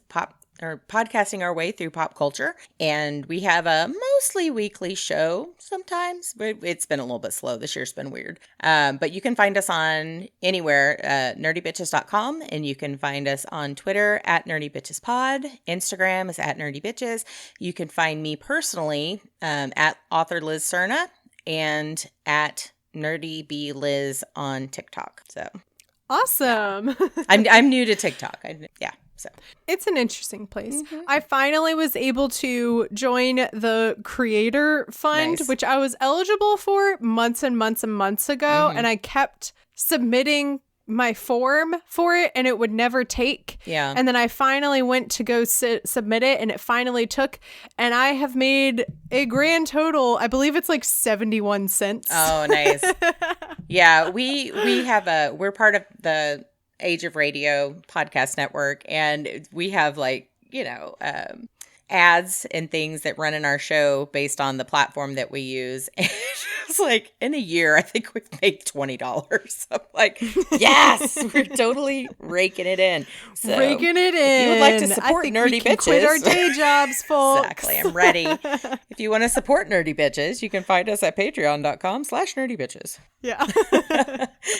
podcasting our way through pop culture. And we have a mostly weekly show sometimes. It's been a little bit slow. This year's been weird. But you can find us on anywhere, nerdybitches.com. And you can find us on Twitter at nerdybitchespod. Instagram is at nerdybitches. You can find me personally at author Liz Cerna and at nerdybliz on TikTok. So awesome. I'm new to TikTok. So it's an interesting place. Mm-hmm. I finally was able to join the Creator Fund, nice. Which I was eligible for months and months and months ago. Mm-hmm. And I kept submitting my form for it and it would never take. Yeah. And then I finally went to go submit it and it finally took. And I have made a grand total, I believe it's like 71 cents. Oh, nice. Yeah, we're part of the Age of Radio podcast network, and we have ads and things that run in our show based on the platform that we use. And it's like in a year, I think we've made $20. I'm like, yes, we're totally raking it in. So raking it in. If you would like to support Nerdy Bitches, quit our day jobs, folks. Exactly. I'm ready. If you want to support Nerdy Bitches, you can find us at patreon.com/nerdybitches. Yeah.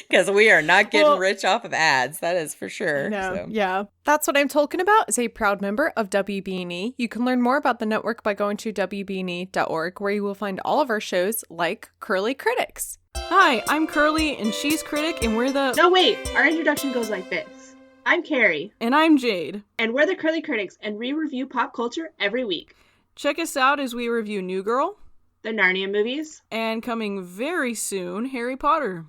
Because we are not getting rich off of ads. That is for sure. No. So. Yeah. That's What I'm Talking About is a proud member of WBNE. You can learn more about the network by going to WBNE.org, where you will find all of our shows like Curly Critics. Hi, I'm Curly and she's Critic, and we're the... No, wait. Our introduction goes like this. I'm Carrie. And I'm Jade. And we're the Curly Critics, and we review pop culture every week. Check us out as we review New Girl, the Narnia movies, and coming very soon, Harry Potter.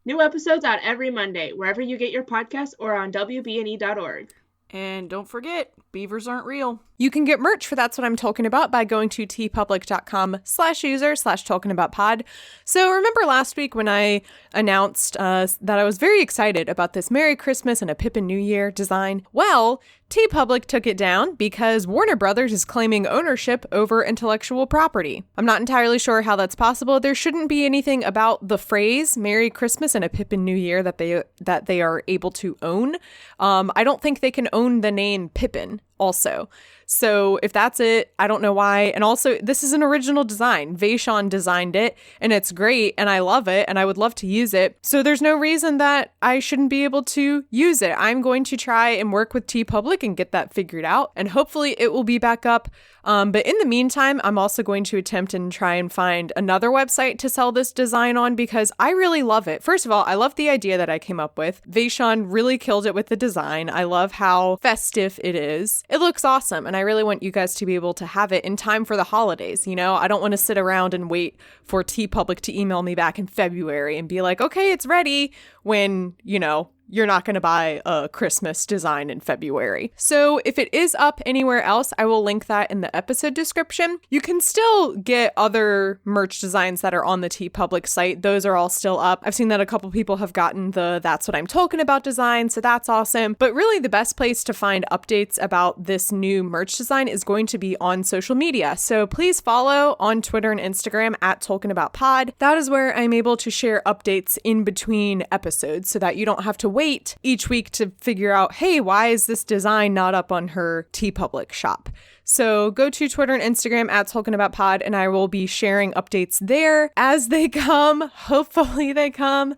New episodes out every Monday, wherever you get your podcasts or on WBNE.org. And don't forget, beavers aren't real. You can get merch for That's What I'm Talking About by going to tpublic.com/user/talkingaboutpod. So remember last week when I announced that I was very excited about this Merry Christmas and a Pippin New Year design? Well, TeePublic took it down because Warner Brothers is claiming ownership over intellectual property. I'm not entirely sure how that's possible. There shouldn't be anything about the phrase Merry Christmas and a Pippin New Year that they are able to own. I don't think they can own the name Pippin also. So if that's it, I don't know why. And also, this is an original design. Vaishon designed it, and it's great, and I love it, and I would love to use it. So there's no reason that I shouldn't be able to use it. I'm going to try and work with TeePublic and get that figured out, and hopefully it will be back up. But in the meantime, I'm also going to attempt and try and find another website to sell this design on because I really love it. First of all, I love the idea that I came up with. Vaishon really killed it with the design. I love how festive it is. It looks awesome, and I really want you guys to be able to have it in time for the holidays. You know, I don't want to sit around and wait for TeePublic to email me back in February and be like, okay, it's ready, when, you know, you're not going to buy a Christmas design in February. So if it is up anywhere else, I will link that in the episode description. You can still get other merch designs that are on the TeePublic site. Those are all still up. I've seen that a couple people have gotten the That's What I'm Talking About design, so that's awesome. But really the best place to find updates about this new merch design is going to be on social media. So please follow on Twitter and Instagram at TolkienAboutPod. That is where I'm able to share updates in between episodes so that you don't have to wait each week to figure out, hey, why is this design not up on her TeePublic shop? So go to Twitter and Instagram at TolkienAboutPod, and I will be sharing updates there as they come. Hopefully they come.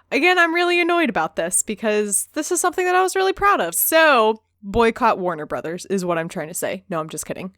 Again, I'm really annoyed about this because this is something that I was really proud of. So boycott Warner Brothers is what I'm trying to say. No, I'm just kidding.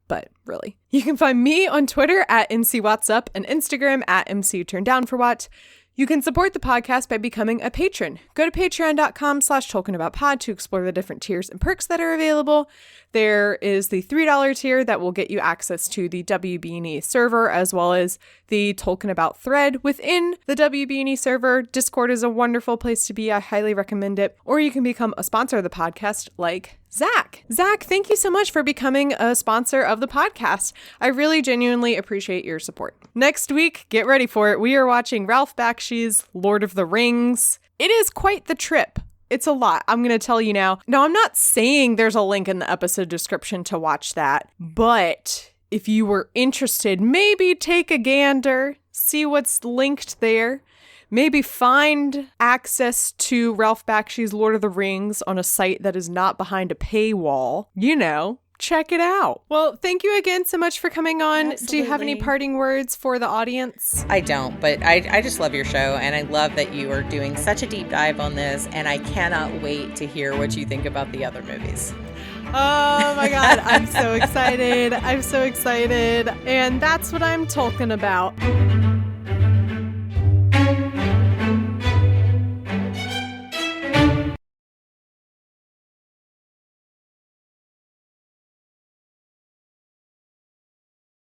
But really. You can find me on Twitter at MCWhat'sUp and Instagram at MCTurnDownForWhat. You can support the podcast by becoming a patron. Go to patreon.com/TolkienAboutPod to explore the different tiers and perks that are available. There is the $3 tier that will get you access to the WBNE server, as well as the Tolkien About thread within the WBNE server. Discord is a wonderful place to be. I highly recommend it. Or you can become a sponsor of the podcast like Zach. Zach, thank you so much for becoming a sponsor of the podcast. I really genuinely appreciate your support. Next week, get ready for it. We are watching Ralph Bakshi's Lord of the Rings. It is quite the trip. It's a lot. I'm going to tell you now. Now, I'm not saying there's a link in the episode description to watch that, but if you were interested, maybe take a gander, see what's linked there. Maybe find access to Ralph Bakshi's Lord of the Rings on a site that is not behind a paywall. You know, check it out. Well, thank you again so much for coming on. Absolutely. Do you have any parting words for the audience? I don't, but I just love your show, and I love that you are doing such a deep dive on this, and I cannot wait to hear what you think about the other movies. Oh my God, I'm so excited. I'm so excited. And that's what I'm talking about.